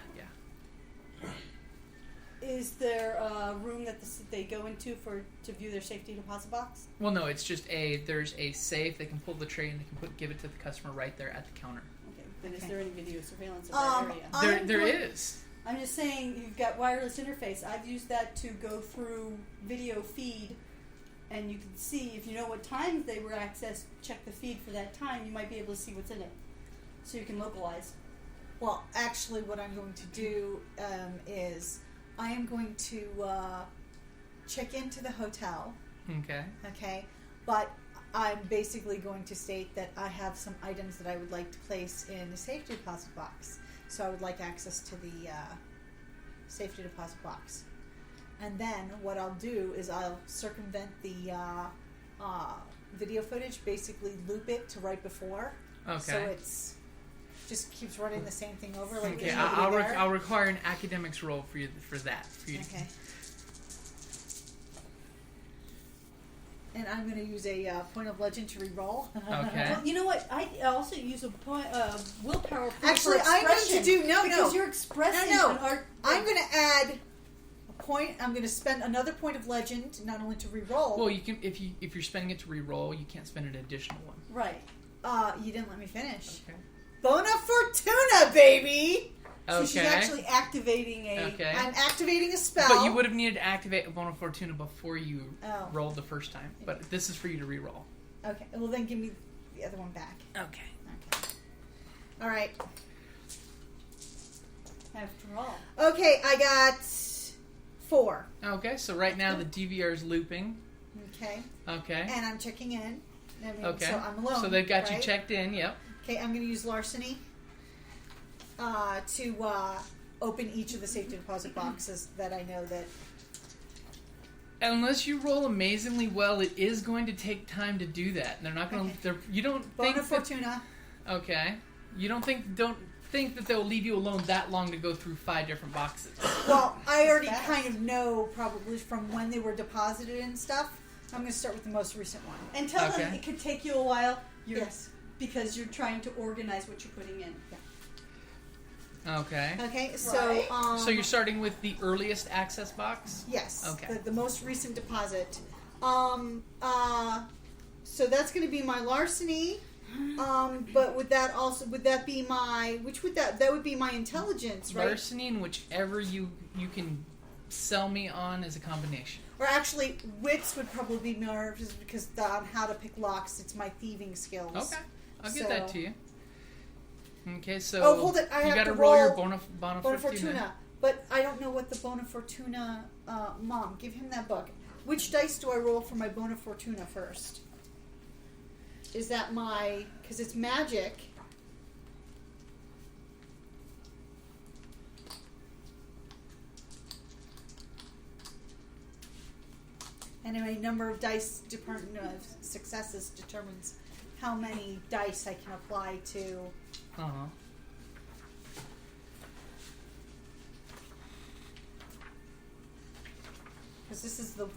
[SPEAKER 4] Is there a room that they go into to view their safety deposit box?
[SPEAKER 3] Well, no, it's just there's a safe. They can pull the tray and they can give it to the customer right there at the counter.
[SPEAKER 4] Okay, but is there any video surveillance of that area?
[SPEAKER 3] There is.
[SPEAKER 4] I'm just saying, you've got wireless interface. I've used that to go through video feed, and you can see, if you know what times they were accessed, check the feed for that time, you might be able to see what's in it. So you can localize.
[SPEAKER 6] Well, actually, what I'm going to do is I am going to check into the hotel.
[SPEAKER 3] Okay.
[SPEAKER 6] Okay, but I'm basically going to state that I have some items that I would like to place in the safety deposit box. So I would like access to the safety deposit box. And then what I'll do is I'll circumvent the video footage, basically loop it to right before.
[SPEAKER 3] Okay.
[SPEAKER 6] So it's just keeps running the same thing over. Like
[SPEAKER 3] Okay,
[SPEAKER 6] there's nobody there.
[SPEAKER 3] I'll require an academics roll for you for that. For you.
[SPEAKER 6] Okay. And I'm going to use a point of legend to re-roll.
[SPEAKER 3] Okay.
[SPEAKER 4] Well, you know what? I also use a point willpower.
[SPEAKER 6] Actually,
[SPEAKER 4] for
[SPEAKER 6] I'm going to
[SPEAKER 4] expression,
[SPEAKER 6] do
[SPEAKER 4] because you're expressing
[SPEAKER 6] No.
[SPEAKER 4] an art.
[SPEAKER 6] I'm going to add a point. I'm going to spend another point of legend, not only to re-roll.
[SPEAKER 3] Well, you can if you're spending it to re-roll, you can't spend an additional one.
[SPEAKER 4] Right.
[SPEAKER 6] You didn't let me finish.
[SPEAKER 3] Okay.
[SPEAKER 6] Bona Fortuna, baby.
[SPEAKER 4] So she's
[SPEAKER 3] Okay.
[SPEAKER 4] actually activating a.
[SPEAKER 3] Okay.
[SPEAKER 6] I'm activating a spell.
[SPEAKER 3] But you would have needed to activate a Bona Fortuna before you
[SPEAKER 6] Oh.
[SPEAKER 3] rolled the first time. But this is for you to re-roll.
[SPEAKER 6] Okay. Well, then give me the other one back.
[SPEAKER 3] Okay.
[SPEAKER 6] Okay. All right.
[SPEAKER 4] After all.
[SPEAKER 6] Okay, I got 4.
[SPEAKER 3] Okay, so right now the DVR is looping.
[SPEAKER 6] Okay.
[SPEAKER 3] Okay.
[SPEAKER 6] And I'm checking in. I mean,
[SPEAKER 3] Okay.
[SPEAKER 6] So I'm alone.
[SPEAKER 3] So they've got you
[SPEAKER 6] right?
[SPEAKER 3] checked in, yep.
[SPEAKER 6] Okay, I'm going to use larceny to open each of the safety deposit boxes that I know that.
[SPEAKER 3] Unless you roll amazingly well, it is going to take time to do that. They're not going to. You don't
[SPEAKER 6] Bona
[SPEAKER 3] think.
[SPEAKER 6] Fortuna.
[SPEAKER 3] Okay. You don't think that they'll leave you alone that long to go through 5 different boxes.
[SPEAKER 6] Well, I already
[SPEAKER 4] Fast.
[SPEAKER 6] kind of know probably from when they were deposited and stuff. I'm going to start with the most recent one.
[SPEAKER 4] And tell
[SPEAKER 3] Okay.
[SPEAKER 4] them it could take you a while.
[SPEAKER 6] Yes.
[SPEAKER 4] Because you're trying to organize what you're putting in.
[SPEAKER 3] Okay.
[SPEAKER 6] Okay, so
[SPEAKER 4] Right.
[SPEAKER 3] So you're starting with the earliest access box?
[SPEAKER 6] yes,
[SPEAKER 3] Okay.
[SPEAKER 6] the most recent deposit. So that's going to be my larceny. But would that be my that would be my intelligence, right?
[SPEAKER 3] Larceny and whichever you can sell me on as a combination.
[SPEAKER 6] Or actually, wits would probably be more just because on how to pick locks. It's my thieving skills.
[SPEAKER 3] Okay. I'll get that to you. Okay, so
[SPEAKER 6] Oh, hold it! I
[SPEAKER 3] you
[SPEAKER 6] have
[SPEAKER 3] got
[SPEAKER 6] to
[SPEAKER 3] to roll your
[SPEAKER 6] roll
[SPEAKER 3] Bona
[SPEAKER 6] Bona
[SPEAKER 3] Fortuna.
[SPEAKER 6] Fortuna, but I don't know what the Bona Fortuna. Mom, give him that book. Which dice do I roll for my Bona Fortuna first? Is that my... Because it's magic. Anyway, number of dice successes determines how many dice I can apply to...
[SPEAKER 3] Uh-huh.
[SPEAKER 6] Because this is the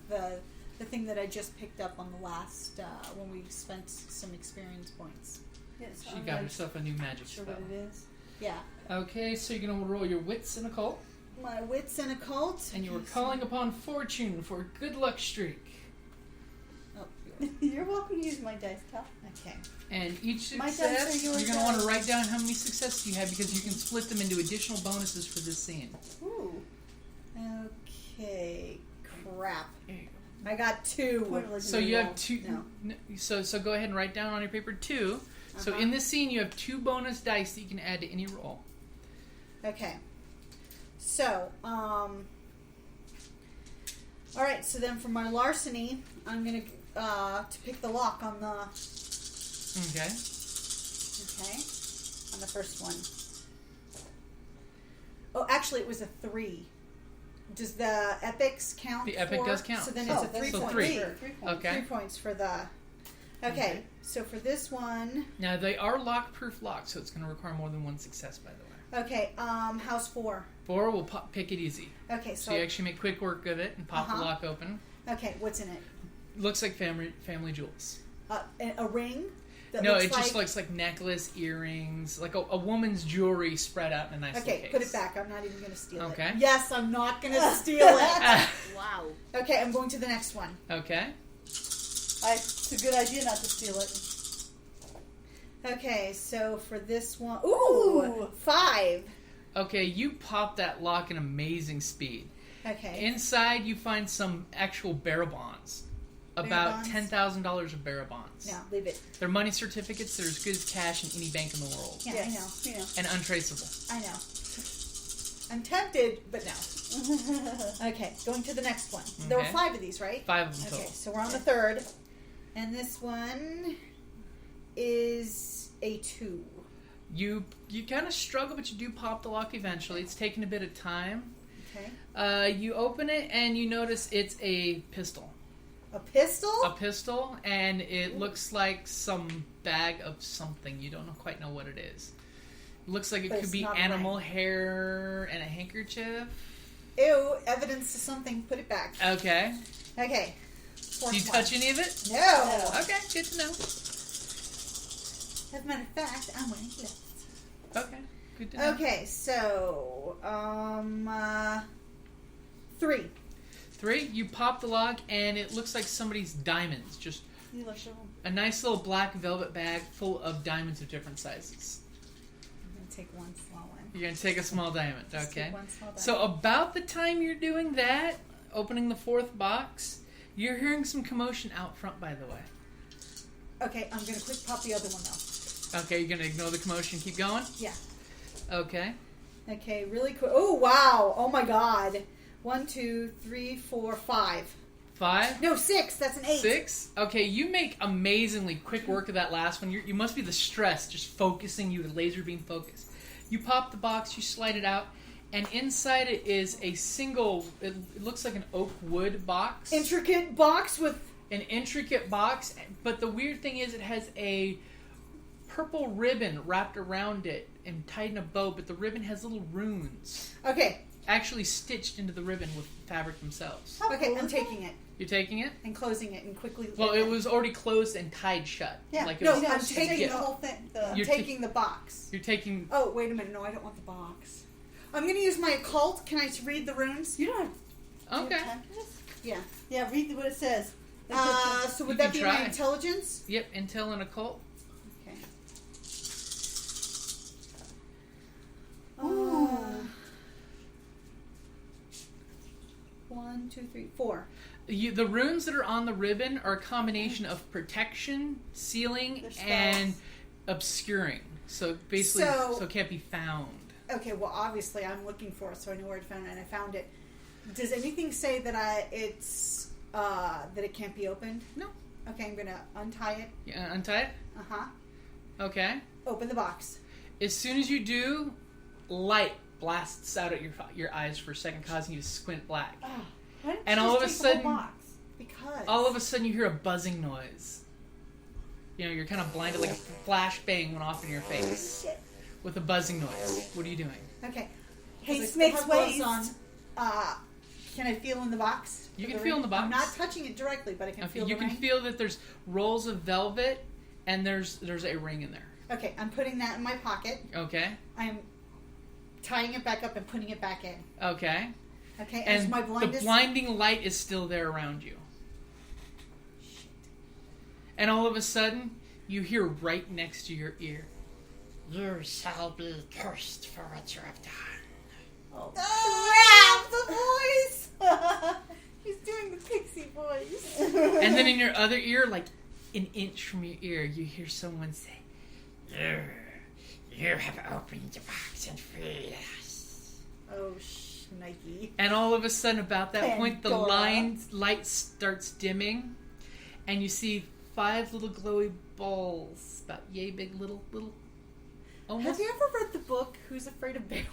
[SPEAKER 6] thing that I just picked up on the last... when we spent some experience points.
[SPEAKER 4] Yes.
[SPEAKER 3] She got herself a new magic
[SPEAKER 4] Sure
[SPEAKER 3] spell.
[SPEAKER 4] what it is.
[SPEAKER 6] Yeah.
[SPEAKER 3] Okay, so you're going to roll your wits and occult,
[SPEAKER 6] My wits and occult.
[SPEAKER 3] and you were calling upon fortune for a good luck streak.
[SPEAKER 6] Oh,
[SPEAKER 4] You're welcome to use my dice, Tal.
[SPEAKER 6] okay.
[SPEAKER 3] And each
[SPEAKER 4] My dice
[SPEAKER 3] success,
[SPEAKER 4] are yours,
[SPEAKER 3] you're going to want to
[SPEAKER 4] Dad.
[SPEAKER 3] write down how many successes you have because you can split them into additional bonuses for this scene.
[SPEAKER 4] Ooh.
[SPEAKER 6] Okay. Crap. I got 2.
[SPEAKER 4] Point of legend
[SPEAKER 3] So you
[SPEAKER 4] roll.
[SPEAKER 3] have 2.
[SPEAKER 6] No.
[SPEAKER 3] So go ahead and write down on your paper 2. So
[SPEAKER 6] Uh-huh.
[SPEAKER 3] in this scene, you have 2 bonus dice that you can add to any roll.
[SPEAKER 6] Okay. So, all right. So then, for my larceny, I'm gonna to pick the lock on the
[SPEAKER 3] Okay.
[SPEAKER 6] on the first one. Oh, actually, it was a 3. Does the epics count?
[SPEAKER 3] The epic
[SPEAKER 6] for-
[SPEAKER 3] does count.
[SPEAKER 6] So then
[SPEAKER 4] Oh,
[SPEAKER 6] it's a
[SPEAKER 4] that's
[SPEAKER 6] 3
[SPEAKER 3] so
[SPEAKER 6] point.
[SPEAKER 3] 3.
[SPEAKER 4] 3 points.
[SPEAKER 3] Okay.
[SPEAKER 6] 3 points for the. Okay. So for this one,
[SPEAKER 3] Now they are lock-proof locks, so it's going to require more than 1 success, by the way.
[SPEAKER 6] okay. House 4.
[SPEAKER 3] 4 will pick it easy.
[SPEAKER 6] Okay.
[SPEAKER 3] So
[SPEAKER 6] So
[SPEAKER 3] you actually make quick work of it and pop the
[SPEAKER 6] Uh-huh.
[SPEAKER 3] lock open.
[SPEAKER 6] okay. What's in it?
[SPEAKER 3] Looks like family jewels.
[SPEAKER 6] A ring. That
[SPEAKER 3] No,
[SPEAKER 6] looks
[SPEAKER 3] it just looks like necklace, earrings, like a woman's jewelry spread out in a nice little
[SPEAKER 6] Okay,
[SPEAKER 3] case.
[SPEAKER 6] put it back. I'm not even going to steal
[SPEAKER 3] Okay.
[SPEAKER 6] it. Yes, I'm not going to steal it.
[SPEAKER 7] Wow.
[SPEAKER 6] Okay, I'm going to the next one.
[SPEAKER 3] Okay.
[SPEAKER 4] It's a good idea not to steal it.
[SPEAKER 6] Okay, so for this one,
[SPEAKER 4] Ooh.
[SPEAKER 6] 5.
[SPEAKER 3] Okay, you pop that lock in amazing speed.
[SPEAKER 6] Okay.
[SPEAKER 3] Inside, you find some actual bearer bonds. about
[SPEAKER 6] bonds?
[SPEAKER 3] $10,000 of bearer bonds.
[SPEAKER 6] No, leave it.
[SPEAKER 3] They're money certificates. They're as good as cash in any bank in the world.
[SPEAKER 6] Yeah,
[SPEAKER 4] Yes.
[SPEAKER 6] I know.
[SPEAKER 3] And untraceable.
[SPEAKER 6] I know. I'm tempted, but no. Okay, going to the next one. There were
[SPEAKER 3] Okay.
[SPEAKER 6] 5 of these, right?
[SPEAKER 3] 5 of them
[SPEAKER 6] Okay,
[SPEAKER 3] total.
[SPEAKER 6] so we're on the 3rd. And this one is a 2.
[SPEAKER 3] You kind of struggle, but you do pop the lock eventually. It's taken a bit of time.
[SPEAKER 6] Okay.
[SPEAKER 3] You open it, and you notice it's a pistol.
[SPEAKER 6] A pistol?
[SPEAKER 3] A pistol, and it looks like some bag of something. You don't quite know what it is. It looks like it
[SPEAKER 6] But
[SPEAKER 3] could
[SPEAKER 6] it's
[SPEAKER 3] be
[SPEAKER 6] not
[SPEAKER 3] animal
[SPEAKER 6] right.
[SPEAKER 3] hair and a handkerchief.
[SPEAKER 6] Ew, evidence to something. Put it back.
[SPEAKER 3] Okay.
[SPEAKER 6] Okay.
[SPEAKER 3] Do you touch any of it?
[SPEAKER 6] No.
[SPEAKER 3] Okay, good to know.
[SPEAKER 6] As a matter of fact, I'm wearing gloves.
[SPEAKER 3] Okay, good to know.
[SPEAKER 6] Okay, so 3.
[SPEAKER 3] 3, you pop the lock, and it looks like somebody's diamonds. Just
[SPEAKER 4] You look so.
[SPEAKER 3] a nice little black velvet bag full of diamonds of different sizes.
[SPEAKER 6] I'm gonna take one small one.
[SPEAKER 3] You're going to take a small diamond,
[SPEAKER 6] Just
[SPEAKER 3] okay?
[SPEAKER 6] take one small diamond.
[SPEAKER 3] So about the time you're doing that, opening the 4th box, you're hearing some commotion out front, by the way.
[SPEAKER 6] Okay, I'm gonna quick pop the other one though.
[SPEAKER 3] Okay, you're going to ignore the commotion, keep going?
[SPEAKER 6] Yeah.
[SPEAKER 3] Okay.
[SPEAKER 6] Okay, really quick. Oh wow! Oh my God! 1, 2, 3, 4, 5.
[SPEAKER 3] 5?
[SPEAKER 6] No, 6. That's an 8.
[SPEAKER 3] 6? Okay, you make amazingly quick work of that last one. You must be the stress just focusing you, the laser beam focus. You pop the box, you slide it out, and inside it is a single, it looks like an oak wood box.
[SPEAKER 6] Intricate box with.
[SPEAKER 3] An intricate box, but the weird thing is it has a purple ribbon wrapped around it and tied in a bow, but the ribbon has little runes
[SPEAKER 6] Okay.
[SPEAKER 3] actually stitched into the ribbon with the fabric themselves.
[SPEAKER 6] Okay, I'm taking it
[SPEAKER 3] You're taking it?
[SPEAKER 6] and closing it and quickly.
[SPEAKER 3] Well, it was already closed and tied shut.
[SPEAKER 6] Yeah.
[SPEAKER 3] Like it
[SPEAKER 6] No,
[SPEAKER 3] was,
[SPEAKER 6] no, I'm
[SPEAKER 3] to
[SPEAKER 6] taking
[SPEAKER 3] get-
[SPEAKER 6] the whole thing. I'm
[SPEAKER 3] You're
[SPEAKER 6] taking the box.
[SPEAKER 3] You're taking.
[SPEAKER 6] Oh, wait a minute. No, I don't want the box. I'm going to use my occult. Can I read the runes?
[SPEAKER 4] You don't have
[SPEAKER 3] Okay.
[SPEAKER 6] Yeah.
[SPEAKER 4] Yeah, read what it says.
[SPEAKER 6] So would
[SPEAKER 3] You
[SPEAKER 6] that
[SPEAKER 3] can
[SPEAKER 6] be my
[SPEAKER 3] try.
[SPEAKER 6] intelligence?
[SPEAKER 3] Yep. Intel and occult.
[SPEAKER 6] Okay.
[SPEAKER 4] Oh.
[SPEAKER 6] 1, 2, 3, 4.
[SPEAKER 3] The runes that are on the ribbon are a combination of protection, sealing,
[SPEAKER 4] They're spells.
[SPEAKER 3] and obscuring. So basically,
[SPEAKER 6] So-
[SPEAKER 3] so it can't be found.
[SPEAKER 6] Okay, well, obviously I'm looking for it, so I know where to find it, and I found it. Does anything say that that it can't be opened?
[SPEAKER 3] No.
[SPEAKER 6] Okay, I'm gonna untie it.
[SPEAKER 3] Yeah, untie it. Okay.
[SPEAKER 6] Open the box.
[SPEAKER 3] As soon as you do, light blasts out at your eyes for a second, causing you to squint black.
[SPEAKER 4] Why didn't
[SPEAKER 3] And
[SPEAKER 4] you
[SPEAKER 3] all
[SPEAKER 4] just
[SPEAKER 3] of a
[SPEAKER 4] take the whole
[SPEAKER 3] sudden-
[SPEAKER 4] box?
[SPEAKER 6] Because.
[SPEAKER 3] All of a sudden, you hear a buzzing noise. You know, you're kind of blinded, like a flash bang went off in your face
[SPEAKER 6] Shit.
[SPEAKER 3] with a buzzing noise. What are you doing?
[SPEAKER 6] Okay.
[SPEAKER 4] Haste
[SPEAKER 6] Because I still
[SPEAKER 4] makes
[SPEAKER 6] have gloves
[SPEAKER 4] waste.
[SPEAKER 6] on. Can I feel in the box?
[SPEAKER 3] You
[SPEAKER 6] For
[SPEAKER 3] can
[SPEAKER 6] the
[SPEAKER 3] feel in
[SPEAKER 6] ring?
[SPEAKER 3] the box.
[SPEAKER 6] I'm not touching it directly, but I can
[SPEAKER 3] Okay,
[SPEAKER 6] feel
[SPEAKER 3] you
[SPEAKER 6] the
[SPEAKER 3] can
[SPEAKER 6] ring.
[SPEAKER 3] feel that there's rolls of velvet, and there's a ring in there.
[SPEAKER 6] Okay, I'm putting that in my pocket.
[SPEAKER 3] Okay.
[SPEAKER 6] I'm tying it back up and putting it back in.
[SPEAKER 3] Okay.
[SPEAKER 6] Okay,
[SPEAKER 3] And
[SPEAKER 6] as my
[SPEAKER 3] the
[SPEAKER 6] blindness.
[SPEAKER 3] blinding light is still there around you. And all of a sudden, you hear right next to your ear, "You shall be cursed for what you have done."
[SPEAKER 6] Oh, the voice! He's doing the pixie voice.
[SPEAKER 3] And then in your other ear, like an inch from your ear, you hear someone say, You have opened the box and freed us.
[SPEAKER 6] Oh, Nike.
[SPEAKER 3] And all of a sudden, about that point, the
[SPEAKER 6] Pandora.
[SPEAKER 3] light starts dimming, and you see 5 little glowy balls, about yay big, little,
[SPEAKER 6] Have
[SPEAKER 3] almost.
[SPEAKER 6] you ever read the book Who's Afraid of Beowulf?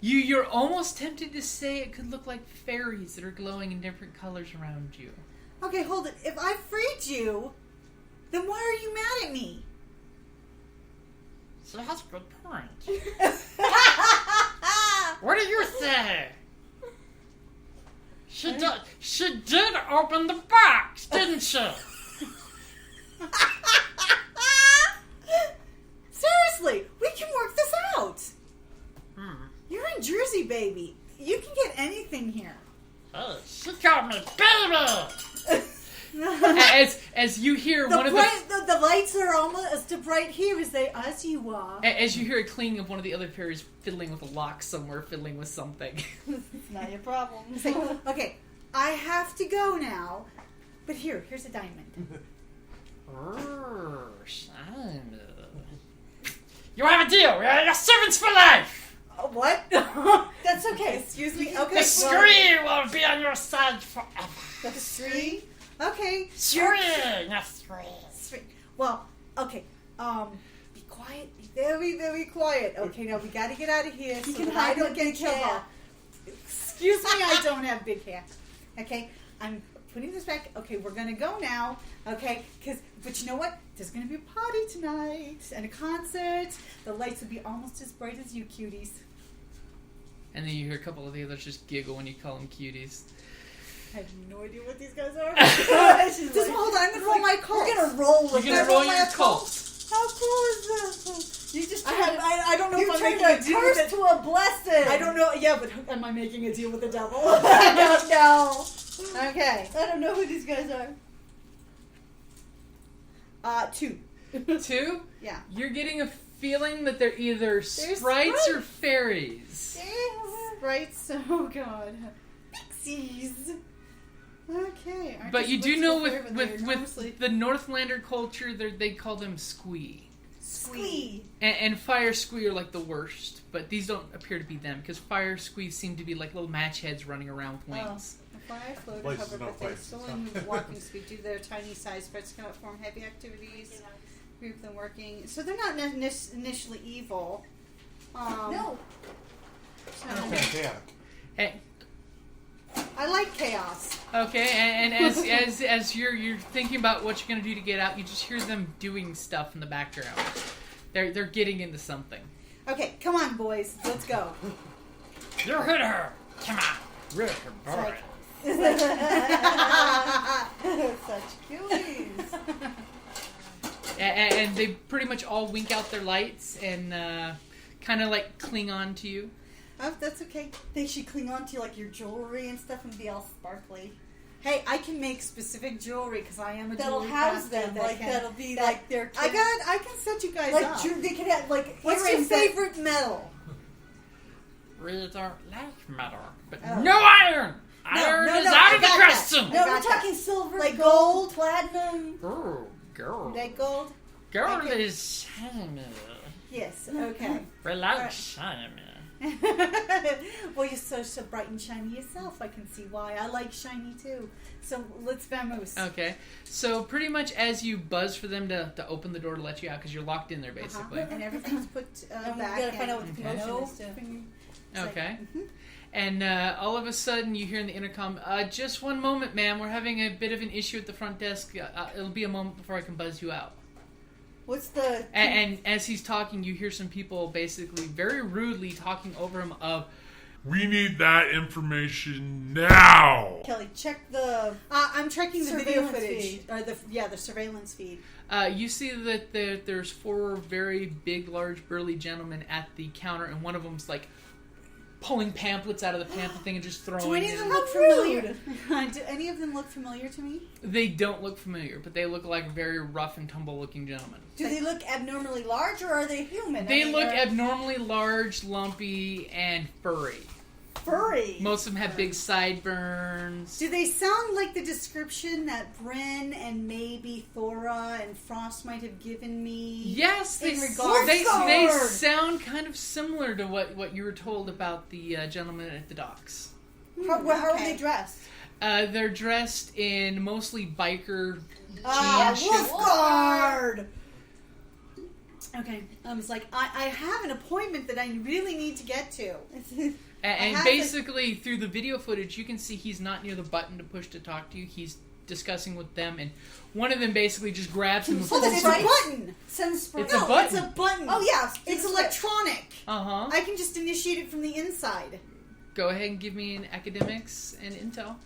[SPEAKER 3] You're almost tempted to say it could look like fairies that are glowing in different colors around you.
[SPEAKER 6] Okay, hold it. If I freed you, then why are you mad at me?
[SPEAKER 3] So that's a good point. What do you say? She did open the box, didn't she?
[SPEAKER 6] Seriously, we can work this out. You're in Jersey, baby. You can get anything here.
[SPEAKER 3] Oh, she called me baby. As you hear one of
[SPEAKER 6] The lights are almost as bright here as you are.
[SPEAKER 3] as you hear a cleaning of one of the other fairies fiddling with a lock somewhere, fiddling with something.
[SPEAKER 4] It's not your problem.
[SPEAKER 6] Say, okay, I have to go now. But here's a diamond.
[SPEAKER 9] You have a deal. Your servants for life.
[SPEAKER 6] What? That's okay. Excuse me. Okay.
[SPEAKER 9] The screen will be on your side forever.
[SPEAKER 6] The screen? Okay.
[SPEAKER 9] Screen.
[SPEAKER 6] Well, okay. Be quiet. Be very, very quiet. Okay, now we gotta get out of here so that I don't get killed off. Excuse me, I don't have big hair. Okay, I'm putting this back. Okay, we're gonna go now. Okay, but you know what? There's gonna be a party tonight and a concert. The lights will be almost as bright as you cuties.
[SPEAKER 3] And then you hear a couple of the others just giggle when you call them cuties.
[SPEAKER 6] I have no idea what these guys are. Just hold on, I'm gonna roll my cult.
[SPEAKER 4] We're gonna roll with
[SPEAKER 3] You're gonna roll your cult.
[SPEAKER 6] How cool is this?
[SPEAKER 4] You just
[SPEAKER 6] I don't know if I'm making
[SPEAKER 4] turned
[SPEAKER 6] a
[SPEAKER 4] a
[SPEAKER 6] deal with
[SPEAKER 4] curse
[SPEAKER 6] it.
[SPEAKER 4] to a blessing.
[SPEAKER 6] I don't know. Yeah, but am I making a deal with the devil?
[SPEAKER 4] I don't know.
[SPEAKER 6] Okay.
[SPEAKER 4] I don't know who these guys are.
[SPEAKER 6] 2.
[SPEAKER 3] 2?
[SPEAKER 6] Yeah.
[SPEAKER 3] You're getting a feeling that they're either sprites or fairies.
[SPEAKER 6] Sprites. Oh God. Pixies. Okay.
[SPEAKER 3] But you do know with the Northlander culture, they call them squee.
[SPEAKER 6] Squee.
[SPEAKER 3] And fire squee are like the worst, but these don't appear to be them because fire squees seem to be like little match heads running around with wings.
[SPEAKER 6] A fire floater
[SPEAKER 8] Places
[SPEAKER 6] hover,
[SPEAKER 8] no
[SPEAKER 6] but they
[SPEAKER 8] places.
[SPEAKER 6] still move walking speed due to their tiny size. Sprites cannot perform heavy activities. Group them working, so they're not initially evil.
[SPEAKER 4] No.
[SPEAKER 8] Chaotic.
[SPEAKER 3] Hey,
[SPEAKER 6] I like chaos.
[SPEAKER 3] okay, and as you're thinking about what you're gonna do to get out, you just hear them doing stuff in the background. They're getting into something.
[SPEAKER 6] Okay, come on, boys, let's go.
[SPEAKER 9] You hit her. Come on. Rick, boy.
[SPEAKER 6] Such cuties.
[SPEAKER 3] And they pretty much all wink out their lights and kind of like cling on to you.
[SPEAKER 6] Oh, that's okay.
[SPEAKER 4] They should cling on to you like your jewelry and stuff and be all sparkly.
[SPEAKER 6] Hey, I can make specific jewelry because I am a
[SPEAKER 4] That'll
[SPEAKER 6] jewelry
[SPEAKER 4] house
[SPEAKER 6] crafter
[SPEAKER 4] them. Like that'll be
[SPEAKER 6] that-
[SPEAKER 4] like their.
[SPEAKER 6] I can set you guys up.
[SPEAKER 4] They could have like.
[SPEAKER 6] What's your
[SPEAKER 4] earrings that-
[SPEAKER 6] favorite metal?
[SPEAKER 9] We don't like metal, but
[SPEAKER 6] Oh.
[SPEAKER 9] no iron. Iron
[SPEAKER 6] no,
[SPEAKER 9] is
[SPEAKER 6] no,
[SPEAKER 9] out
[SPEAKER 6] I
[SPEAKER 9] of the
[SPEAKER 6] got that.
[SPEAKER 9] question.
[SPEAKER 4] No,
[SPEAKER 6] I
[SPEAKER 4] we're
[SPEAKER 6] got that.
[SPEAKER 4] talking silver,
[SPEAKER 6] Like
[SPEAKER 4] gold,
[SPEAKER 6] gold?
[SPEAKER 4] platinum.
[SPEAKER 9] Ooh, girl.
[SPEAKER 6] Like gold?
[SPEAKER 9] Girl
[SPEAKER 6] Okay.
[SPEAKER 9] is shiny.
[SPEAKER 6] Yes. Okay.
[SPEAKER 9] We like
[SPEAKER 6] Alright.
[SPEAKER 9] shiny.
[SPEAKER 6] Well, you're so bright and shiny yourself. I can see why. I like shiny too. So let's vamoose.
[SPEAKER 3] Okay, so pretty much as you buzz for them to open the door to let you out because you're locked in there basically.
[SPEAKER 6] And everything's put
[SPEAKER 4] And we
[SPEAKER 6] back.
[SPEAKER 4] gotta find out what the
[SPEAKER 3] Okay.
[SPEAKER 4] commotion is too.
[SPEAKER 3] Okay.
[SPEAKER 6] Mhm.
[SPEAKER 3] And all of a sudden, you hear in the intercom, just one moment, ma'am. We're having a bit of an issue at the front desk. It'll be a moment before I can buzz you out.
[SPEAKER 4] What's the?
[SPEAKER 3] And as he's talking, you hear some people basically very rudely talking over him of,
[SPEAKER 10] We need that information now.
[SPEAKER 4] Kelly, check the.
[SPEAKER 6] I'm checking the video
[SPEAKER 4] Surveillance
[SPEAKER 6] footage.
[SPEAKER 4] feed.
[SPEAKER 6] Or the surveillance feed.
[SPEAKER 3] you see that there's 4 very big, large, burly gentlemen at the counter, and one of them's like pulling pamphlets out of the pamphlet thing and just throwing
[SPEAKER 6] Do any
[SPEAKER 3] it.
[SPEAKER 6] of them look familiar? Do any of them look familiar to me?
[SPEAKER 3] They don't look familiar, but they look like very rough and tumble-looking gentlemen.
[SPEAKER 4] Do they look abnormally large or are they human?
[SPEAKER 3] They look abnormally large, lumpy, and furry.
[SPEAKER 4] furry.
[SPEAKER 3] Most of them have big sideburns.
[SPEAKER 6] Do they sound like the description that Bryn and maybe Thora and Frost might have given me?
[SPEAKER 3] Yes,
[SPEAKER 6] In regards
[SPEAKER 3] they
[SPEAKER 6] to-
[SPEAKER 3] sound kind of similar to what you were told about the gentleman at the docks.
[SPEAKER 4] How are
[SPEAKER 6] Okay.
[SPEAKER 4] they dressed?
[SPEAKER 3] They're dressed in mostly biker
[SPEAKER 4] Ah,
[SPEAKER 3] jean
[SPEAKER 4] wolf
[SPEAKER 3] shit.
[SPEAKER 4] guard.
[SPEAKER 6] Okay. It's like, I have an appointment that I really need to get to.
[SPEAKER 3] And
[SPEAKER 6] have
[SPEAKER 3] basically, through the video footage, you can see he's not near the button to push to talk to you. He's discussing with them, and one of them basically just grabs him and
[SPEAKER 6] Oh,
[SPEAKER 3] pulls
[SPEAKER 6] that's
[SPEAKER 3] him.
[SPEAKER 6] a button.
[SPEAKER 4] Send spray.
[SPEAKER 3] It's a button.
[SPEAKER 6] It's a button.
[SPEAKER 4] Oh yeah,
[SPEAKER 6] It's electronic.
[SPEAKER 3] Uh-huh.
[SPEAKER 6] I can just initiate it from the inside.
[SPEAKER 3] Go ahead and give me an academics and intel.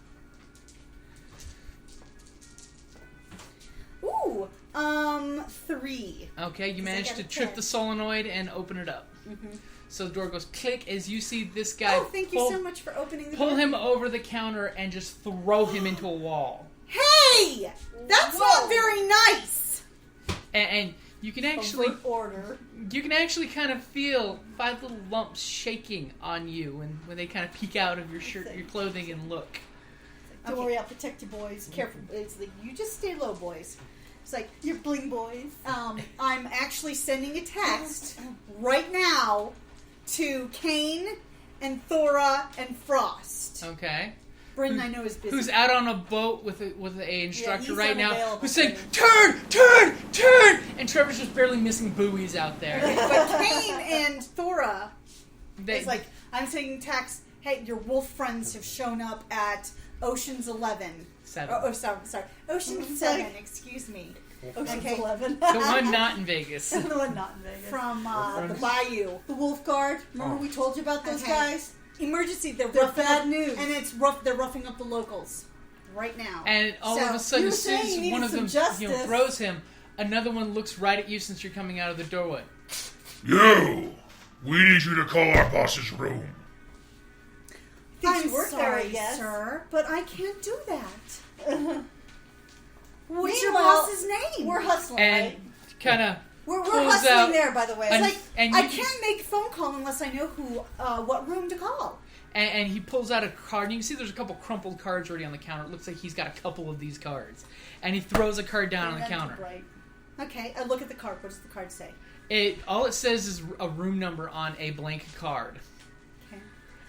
[SPEAKER 6] Ooh, 3.
[SPEAKER 3] Okay, you
[SPEAKER 6] 'Cause I
[SPEAKER 3] managed
[SPEAKER 6] got
[SPEAKER 3] to
[SPEAKER 6] a
[SPEAKER 3] trip
[SPEAKER 6] 10.
[SPEAKER 3] the solenoid and open it up.
[SPEAKER 6] Mm-hmm.
[SPEAKER 3] So the door goes click as you see this guy
[SPEAKER 6] Oh, thank you so much for opening the
[SPEAKER 3] pull
[SPEAKER 6] door.
[SPEAKER 3] him over the counter and just throw him into a wall.
[SPEAKER 6] Hey! That's not very nice!
[SPEAKER 3] And you can actually
[SPEAKER 4] order.
[SPEAKER 3] kind of feel 5 little lumps shaking on you when they kind of peek out of your shirt, your clothing, and look.
[SPEAKER 4] Don't worry, I'll protect you, boys. Careful. It's like, you just stay low, boys. It's like, you're bling boys.
[SPEAKER 6] I'm actually sending a text right now to Kane and Thora and Frost.
[SPEAKER 3] Okay.
[SPEAKER 6] Bryn, I know, is busy.
[SPEAKER 3] Who's out on a boat with a instructor
[SPEAKER 4] he's
[SPEAKER 3] right now?
[SPEAKER 4] unavailable
[SPEAKER 3] Who's saying,
[SPEAKER 4] today.
[SPEAKER 3] "Turn, turn, turn!" And Trevor's just barely missing buoys out there.
[SPEAKER 6] But Kane and Thora
[SPEAKER 3] They,
[SPEAKER 6] is like, I'm sending text, hey, your wolf friends have shown up at Ocean's 11.
[SPEAKER 3] 7.
[SPEAKER 6] Oh, sorry. Ocean's 7, excuse me.
[SPEAKER 4] Ocean's
[SPEAKER 6] Okay.
[SPEAKER 4] 11.
[SPEAKER 3] The one not in Vegas.
[SPEAKER 4] The one not in Vegas.
[SPEAKER 6] From the Bayou.
[SPEAKER 4] The Wolf Guard. Remember we told you about those
[SPEAKER 6] Okay.
[SPEAKER 4] guys?
[SPEAKER 6] Emergency, they're
[SPEAKER 4] bad
[SPEAKER 6] roughing
[SPEAKER 4] news.
[SPEAKER 6] And it's rough. They're roughing up the locals right now.
[SPEAKER 3] And all
[SPEAKER 6] So,
[SPEAKER 3] of a sudden,
[SPEAKER 4] you
[SPEAKER 3] as
[SPEAKER 4] were
[SPEAKER 3] soon
[SPEAKER 4] saying
[SPEAKER 3] as
[SPEAKER 4] you
[SPEAKER 3] one of them
[SPEAKER 4] needed some justice.
[SPEAKER 3] throws him, another one looks right at you since you're coming out of the doorway.
[SPEAKER 10] You! We need you to call our boss's room.
[SPEAKER 6] I'm
[SPEAKER 4] you work there, I
[SPEAKER 6] sorry,
[SPEAKER 4] guess.
[SPEAKER 6] sir, but I can't do that. What's your
[SPEAKER 4] Meanwhile,
[SPEAKER 6] boss's name?
[SPEAKER 4] We're hustling,
[SPEAKER 3] And
[SPEAKER 4] right?
[SPEAKER 3] kind of
[SPEAKER 4] We're
[SPEAKER 3] pulls
[SPEAKER 4] hustling
[SPEAKER 3] out
[SPEAKER 4] there, by the way.
[SPEAKER 3] an-
[SPEAKER 6] Like,
[SPEAKER 3] and
[SPEAKER 6] I
[SPEAKER 3] you
[SPEAKER 6] can't make a phone call unless I know what room to call.
[SPEAKER 3] and he pulls out a card. And you can see there's a couple crumpled cards already on the counter. It looks like he's got a couple of these cards. And he throws a card down on the counter.
[SPEAKER 4] Right.
[SPEAKER 6] Okay, I look at the card. What does the card say?
[SPEAKER 3] All it says is a room number on a blank card.
[SPEAKER 6] Okay.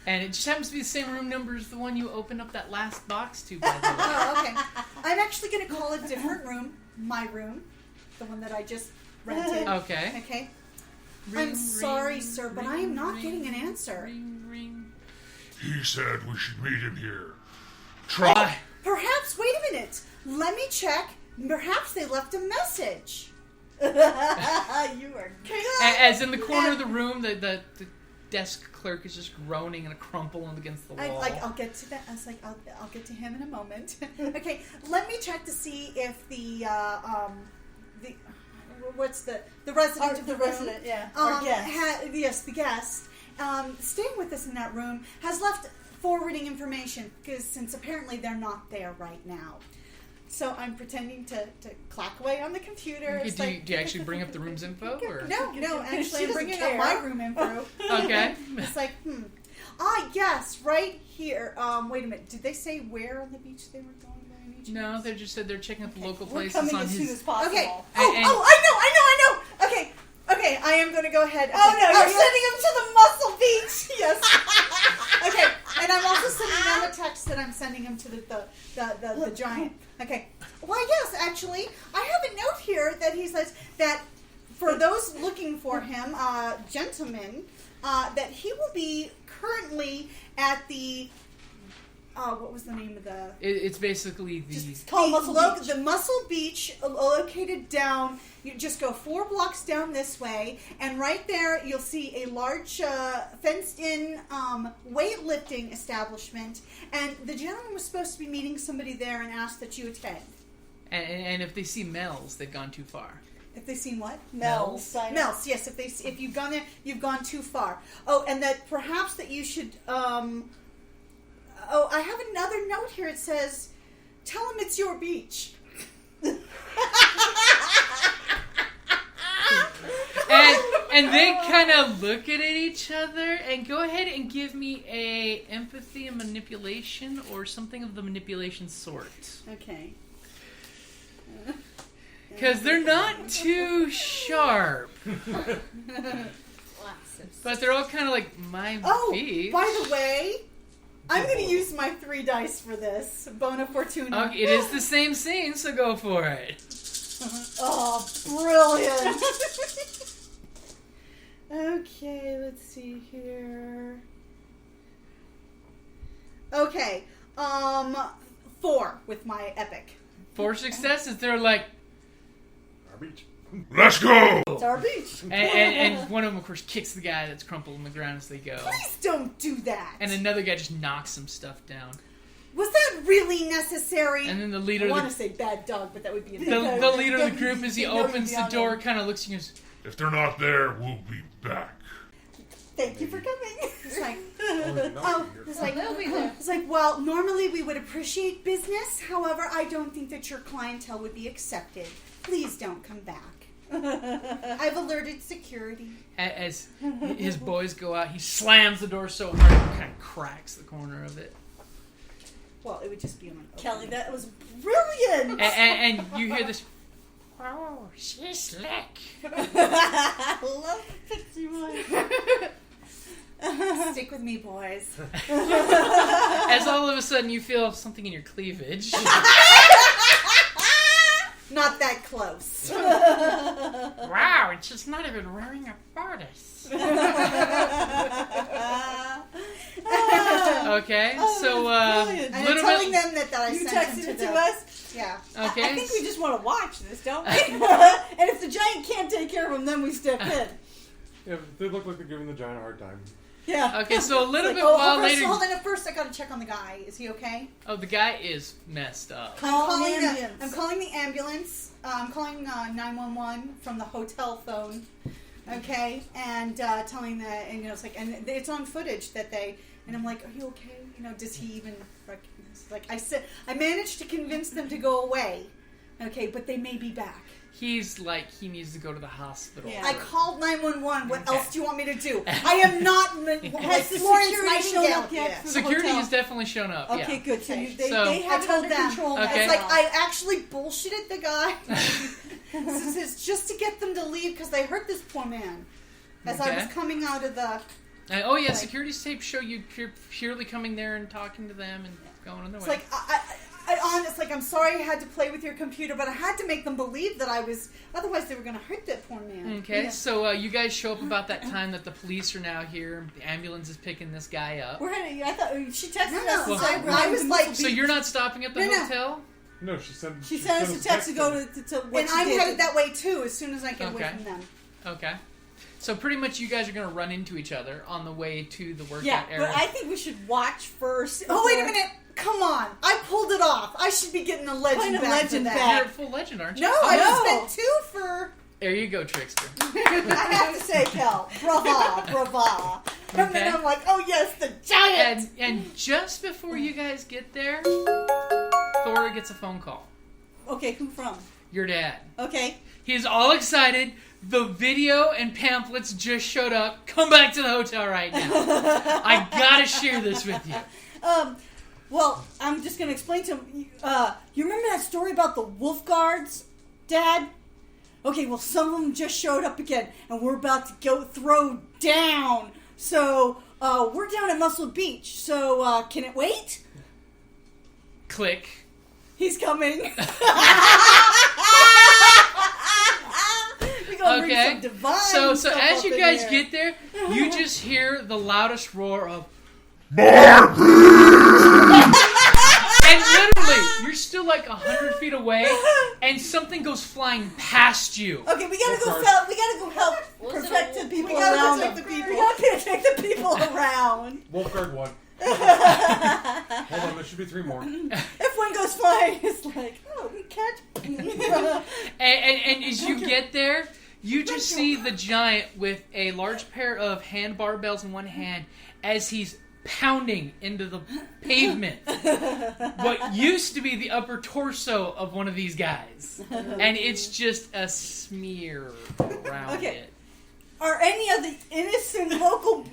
[SPEAKER 3] And it just happens to be the same room number as the one you opened up that last box to, by the way.
[SPEAKER 6] Oh, okay. I'm actually going to call a different room. My room. The one that I just rented.
[SPEAKER 3] Okay.
[SPEAKER 6] Okay.
[SPEAKER 3] Ring,
[SPEAKER 6] I'm sorry,
[SPEAKER 3] ring,
[SPEAKER 6] sir, but
[SPEAKER 3] ring,
[SPEAKER 6] I am not
[SPEAKER 3] ring,
[SPEAKER 6] getting an answer.
[SPEAKER 3] Ring, ring.
[SPEAKER 10] He said we should meet him here.
[SPEAKER 6] Oh,
[SPEAKER 10] Try.
[SPEAKER 6] perhaps, wait a minute. Let me check. Perhaps they left a message.
[SPEAKER 4] You are
[SPEAKER 3] As in the corner of the room, the desk clerk is just groaning and crumpling against the wall.
[SPEAKER 6] I'll get to that. I was like, I'll get to him in a moment. Okay, let me check to see if the what's the resident of the room,
[SPEAKER 4] resident, yeah. Our guest.
[SPEAKER 6] yes, the guest, staying with us in that room has left forwarding information because since apparently they're not there right now. So I'm pretending to clack away on the computer.
[SPEAKER 3] Okay,
[SPEAKER 6] It's
[SPEAKER 3] do
[SPEAKER 6] like,
[SPEAKER 3] you actually bring up the room's info? Or?
[SPEAKER 6] No, actually
[SPEAKER 4] She
[SPEAKER 6] I'm bringing
[SPEAKER 4] doesn't
[SPEAKER 6] up
[SPEAKER 4] care.
[SPEAKER 6] my room info.
[SPEAKER 3] Okay.
[SPEAKER 6] It's like, yes, right here. Wait a minute. Did they say where on the beach they were going by any chance?
[SPEAKER 3] No, they just said they're checking out the local
[SPEAKER 4] We're
[SPEAKER 3] places
[SPEAKER 4] coming
[SPEAKER 3] on
[SPEAKER 4] as
[SPEAKER 3] his...
[SPEAKER 4] soon as possible.
[SPEAKER 6] Okay.
[SPEAKER 3] And-
[SPEAKER 6] I know. Okay, I am going to go ahead.
[SPEAKER 4] Oh, no,
[SPEAKER 6] I'm
[SPEAKER 4] you're
[SPEAKER 6] sending them to the Muscle Beach. Yes. Okay, and I'm also sending them a text that I'm sending them to the giant. Okay. Why, yes, actually, I have a note here that he says that for those looking for him, gentlemen, that he will be currently at the... what was the name of the...
[SPEAKER 3] It's basically the...
[SPEAKER 4] It's called Muscle Beach.
[SPEAKER 6] The Muscle Beach, located down... You just go 4 blocks down this way, and right there you'll see a large fenced-in weightlifting establishment, and the gentleman was supposed to be meeting somebody there and asked that you attend.
[SPEAKER 3] And if they see Mel's, they've gone too far.
[SPEAKER 6] If they've seen what?
[SPEAKER 4] Mel's.
[SPEAKER 6] Mel's, yes. If you've gone there, you've gone too far. Oh, and that perhaps that you should... I have another note here. It says, tell him it's your beach.
[SPEAKER 3] And they kind of look at each other and go ahead and give me a empathy and manipulation or something of the manipulation sort.
[SPEAKER 4] Okay.
[SPEAKER 3] Because they're not too sharp. But they're all kind of like, my beach.
[SPEAKER 6] By the way, I'm going to use my 3 dice for this. Bona Fortuna.
[SPEAKER 3] Okay, it is the same scene, so go for it.
[SPEAKER 6] Oh, brilliant. Okay, let's see here. Okay, 4 with my epic.
[SPEAKER 3] 4 successes, they're like,
[SPEAKER 8] Our beach.
[SPEAKER 10] Let's go!
[SPEAKER 4] It's our beach.
[SPEAKER 3] and one of them, of course, kicks the guy that's crumpled on the ground as they go.
[SPEAKER 6] Please don't do that.
[SPEAKER 3] And another guy just knocks some stuff down.
[SPEAKER 6] Was that really necessary?
[SPEAKER 3] And then the leader
[SPEAKER 6] I
[SPEAKER 3] of
[SPEAKER 6] want
[SPEAKER 3] the...
[SPEAKER 6] to say bad dog, but that would be...
[SPEAKER 3] The leader of the group, as he opens the door, kind of looks and goes,
[SPEAKER 10] If they're not there, we'll be back.
[SPEAKER 6] Thank you for coming. It's like, it's like,
[SPEAKER 7] They'll be there.
[SPEAKER 6] it's like, well, normally we would appreciate business. However, I don't think that your clientele would be accepted. Please don't come back. I've alerted security.
[SPEAKER 3] as his boys go out, he slams the door so hard it kind of cracks the corner of it.
[SPEAKER 6] Well, it would just be on my
[SPEAKER 4] Kellie, that was brilliant.
[SPEAKER 3] And you hear this.
[SPEAKER 9] Oh, she's slick.
[SPEAKER 4] I love the pixie voice. Stick with me, boys.
[SPEAKER 3] As all of a sudden you feel something in your cleavage.
[SPEAKER 6] Not that close.
[SPEAKER 9] Wow, and she's not even wearing a bodice.
[SPEAKER 3] Okay, so
[SPEAKER 6] And I'm
[SPEAKER 3] little
[SPEAKER 6] telling
[SPEAKER 3] bit.
[SPEAKER 6] them that I
[SPEAKER 4] You
[SPEAKER 6] sent
[SPEAKER 4] texted
[SPEAKER 6] them
[SPEAKER 4] it
[SPEAKER 6] to
[SPEAKER 4] to
[SPEAKER 6] them.
[SPEAKER 4] us?
[SPEAKER 6] Yeah.
[SPEAKER 3] Okay,
[SPEAKER 4] I think we just want to watch this, don't we? And if the giant can't take care of him, then we step in.
[SPEAKER 8] Yeah, they look like they're giving the giant a hard time.
[SPEAKER 4] Yeah.
[SPEAKER 3] okay, so a little
[SPEAKER 6] Like,
[SPEAKER 3] bit while
[SPEAKER 6] first,
[SPEAKER 3] later.
[SPEAKER 6] hold on. First, I got to check on the guy. Is he okay?
[SPEAKER 3] Oh, the guy is messed up.
[SPEAKER 4] Call the ambulance.
[SPEAKER 6] I'm calling the ambulance. I'm calling 911 from the hotel phone. Okay, and telling that, and it's like, and it's on footage that they. And I'm like, are you okay? Does he even recognize? Like I said, I managed to convince them to go away. Okay, but they may be back.
[SPEAKER 3] He's like, he needs to go to the hospital.
[SPEAKER 4] Yeah.
[SPEAKER 6] I called 911. What
[SPEAKER 3] Okay.
[SPEAKER 6] else do you want me to do? I am not
[SPEAKER 4] Has the
[SPEAKER 6] Florence
[SPEAKER 4] security shown
[SPEAKER 6] Nightingale.
[SPEAKER 4] up yet?
[SPEAKER 6] Yeah.
[SPEAKER 4] For the
[SPEAKER 3] Security
[SPEAKER 4] hotel?
[SPEAKER 3] has definitely shown up.
[SPEAKER 4] Okay,
[SPEAKER 3] Yeah.
[SPEAKER 4] good. So they
[SPEAKER 3] So-
[SPEAKER 4] have
[SPEAKER 6] I
[SPEAKER 4] it
[SPEAKER 6] told
[SPEAKER 4] under
[SPEAKER 6] them.
[SPEAKER 4] control.
[SPEAKER 3] Okay.
[SPEAKER 6] It's like I actually bullshitted the guy. This is just to get them to leave because they hurt this poor man. As I was
[SPEAKER 3] Okay.
[SPEAKER 6] coming out of the.
[SPEAKER 3] Oh yeah,
[SPEAKER 6] Like-
[SPEAKER 3] security's tapes show you purely coming there and talking to them and going on their
[SPEAKER 6] It's
[SPEAKER 3] way.
[SPEAKER 6] like it's like I'm sorry I had to play with your computer, but I had to make them believe that I was. Otherwise, they were going to hurt that poor man.
[SPEAKER 3] Okay,
[SPEAKER 6] Yeah.
[SPEAKER 3] so you guys show up about that time that the police are now here. The ambulance is picking this guy up.
[SPEAKER 4] We're heading. I thought she texted
[SPEAKER 6] No,
[SPEAKER 4] us.
[SPEAKER 6] no,
[SPEAKER 4] and said,
[SPEAKER 6] I was like-
[SPEAKER 3] So you're not stopping at the
[SPEAKER 6] No, no.
[SPEAKER 3] hotel?
[SPEAKER 8] No, she sent.
[SPEAKER 4] She sent us a text to go to what
[SPEAKER 6] And
[SPEAKER 4] she
[SPEAKER 6] I'm
[SPEAKER 4] did.
[SPEAKER 6] headed that way too. As soon as I get away
[SPEAKER 3] Okay.
[SPEAKER 6] from them.
[SPEAKER 3] Okay. So pretty much you guys are going to run into each other on the way to the workout
[SPEAKER 4] Yeah,
[SPEAKER 3] area.
[SPEAKER 4] but I think we should watch first.
[SPEAKER 6] Oh wait a minute! Come on! I pulled it off. I should be getting a legend
[SPEAKER 4] Find a
[SPEAKER 6] back
[SPEAKER 4] legend
[SPEAKER 6] for that.
[SPEAKER 4] back.
[SPEAKER 3] You're a full legend, aren't you?
[SPEAKER 6] No, I just
[SPEAKER 4] No.
[SPEAKER 6] spent 2 for.
[SPEAKER 3] There you go, Trickster.
[SPEAKER 6] I have to say, Kel, brava. And
[SPEAKER 3] Okay.
[SPEAKER 6] then I'm like, oh yes, the giant.
[SPEAKER 3] And just before you guys get there, Thora gets a phone call.
[SPEAKER 4] Okay, who from?
[SPEAKER 3] Your dad.
[SPEAKER 4] Okay.
[SPEAKER 3] He's all excited. The video and pamphlets just showed up. Come back to the hotel right now. I gotta share this with you.
[SPEAKER 4] Well, I'm just going to explain to him. You remember that story about the wolf guards, Dad? Okay, well, some of them just showed up again, and we're about to go throw down. So, we're down at Muscle Beach, so can it wait?
[SPEAKER 3] Click.
[SPEAKER 4] He's coming. We're gonna bring
[SPEAKER 3] Okay.
[SPEAKER 4] some divine
[SPEAKER 3] So
[SPEAKER 4] stuff
[SPEAKER 3] as
[SPEAKER 4] up
[SPEAKER 3] you
[SPEAKER 4] in
[SPEAKER 3] guys
[SPEAKER 4] here.
[SPEAKER 3] get there, you just hear the loudest roar of and literally, you're still like 100 feet away, and something goes flying past you.
[SPEAKER 4] Okay, we gotta go
[SPEAKER 8] Wolf
[SPEAKER 4] help. We gotta go help
[SPEAKER 5] Was it
[SPEAKER 4] protect
[SPEAKER 5] a
[SPEAKER 4] the people
[SPEAKER 6] We gotta
[SPEAKER 4] around
[SPEAKER 6] protect
[SPEAKER 4] them.
[SPEAKER 6] the people.
[SPEAKER 4] We gotta protect the people around.
[SPEAKER 8] Wolfguard 1. Hold on, there should be 3 more.
[SPEAKER 4] If one goes flying, it's like, oh, we catch.
[SPEAKER 3] And as you get there, you just see the giant with a large pair of hand barbells in one hand as he's pounding into the pavement what used to be the upper torso of one of these guys. And it's just a smear around
[SPEAKER 4] Okay.
[SPEAKER 3] it.
[SPEAKER 4] Are any of the innocent local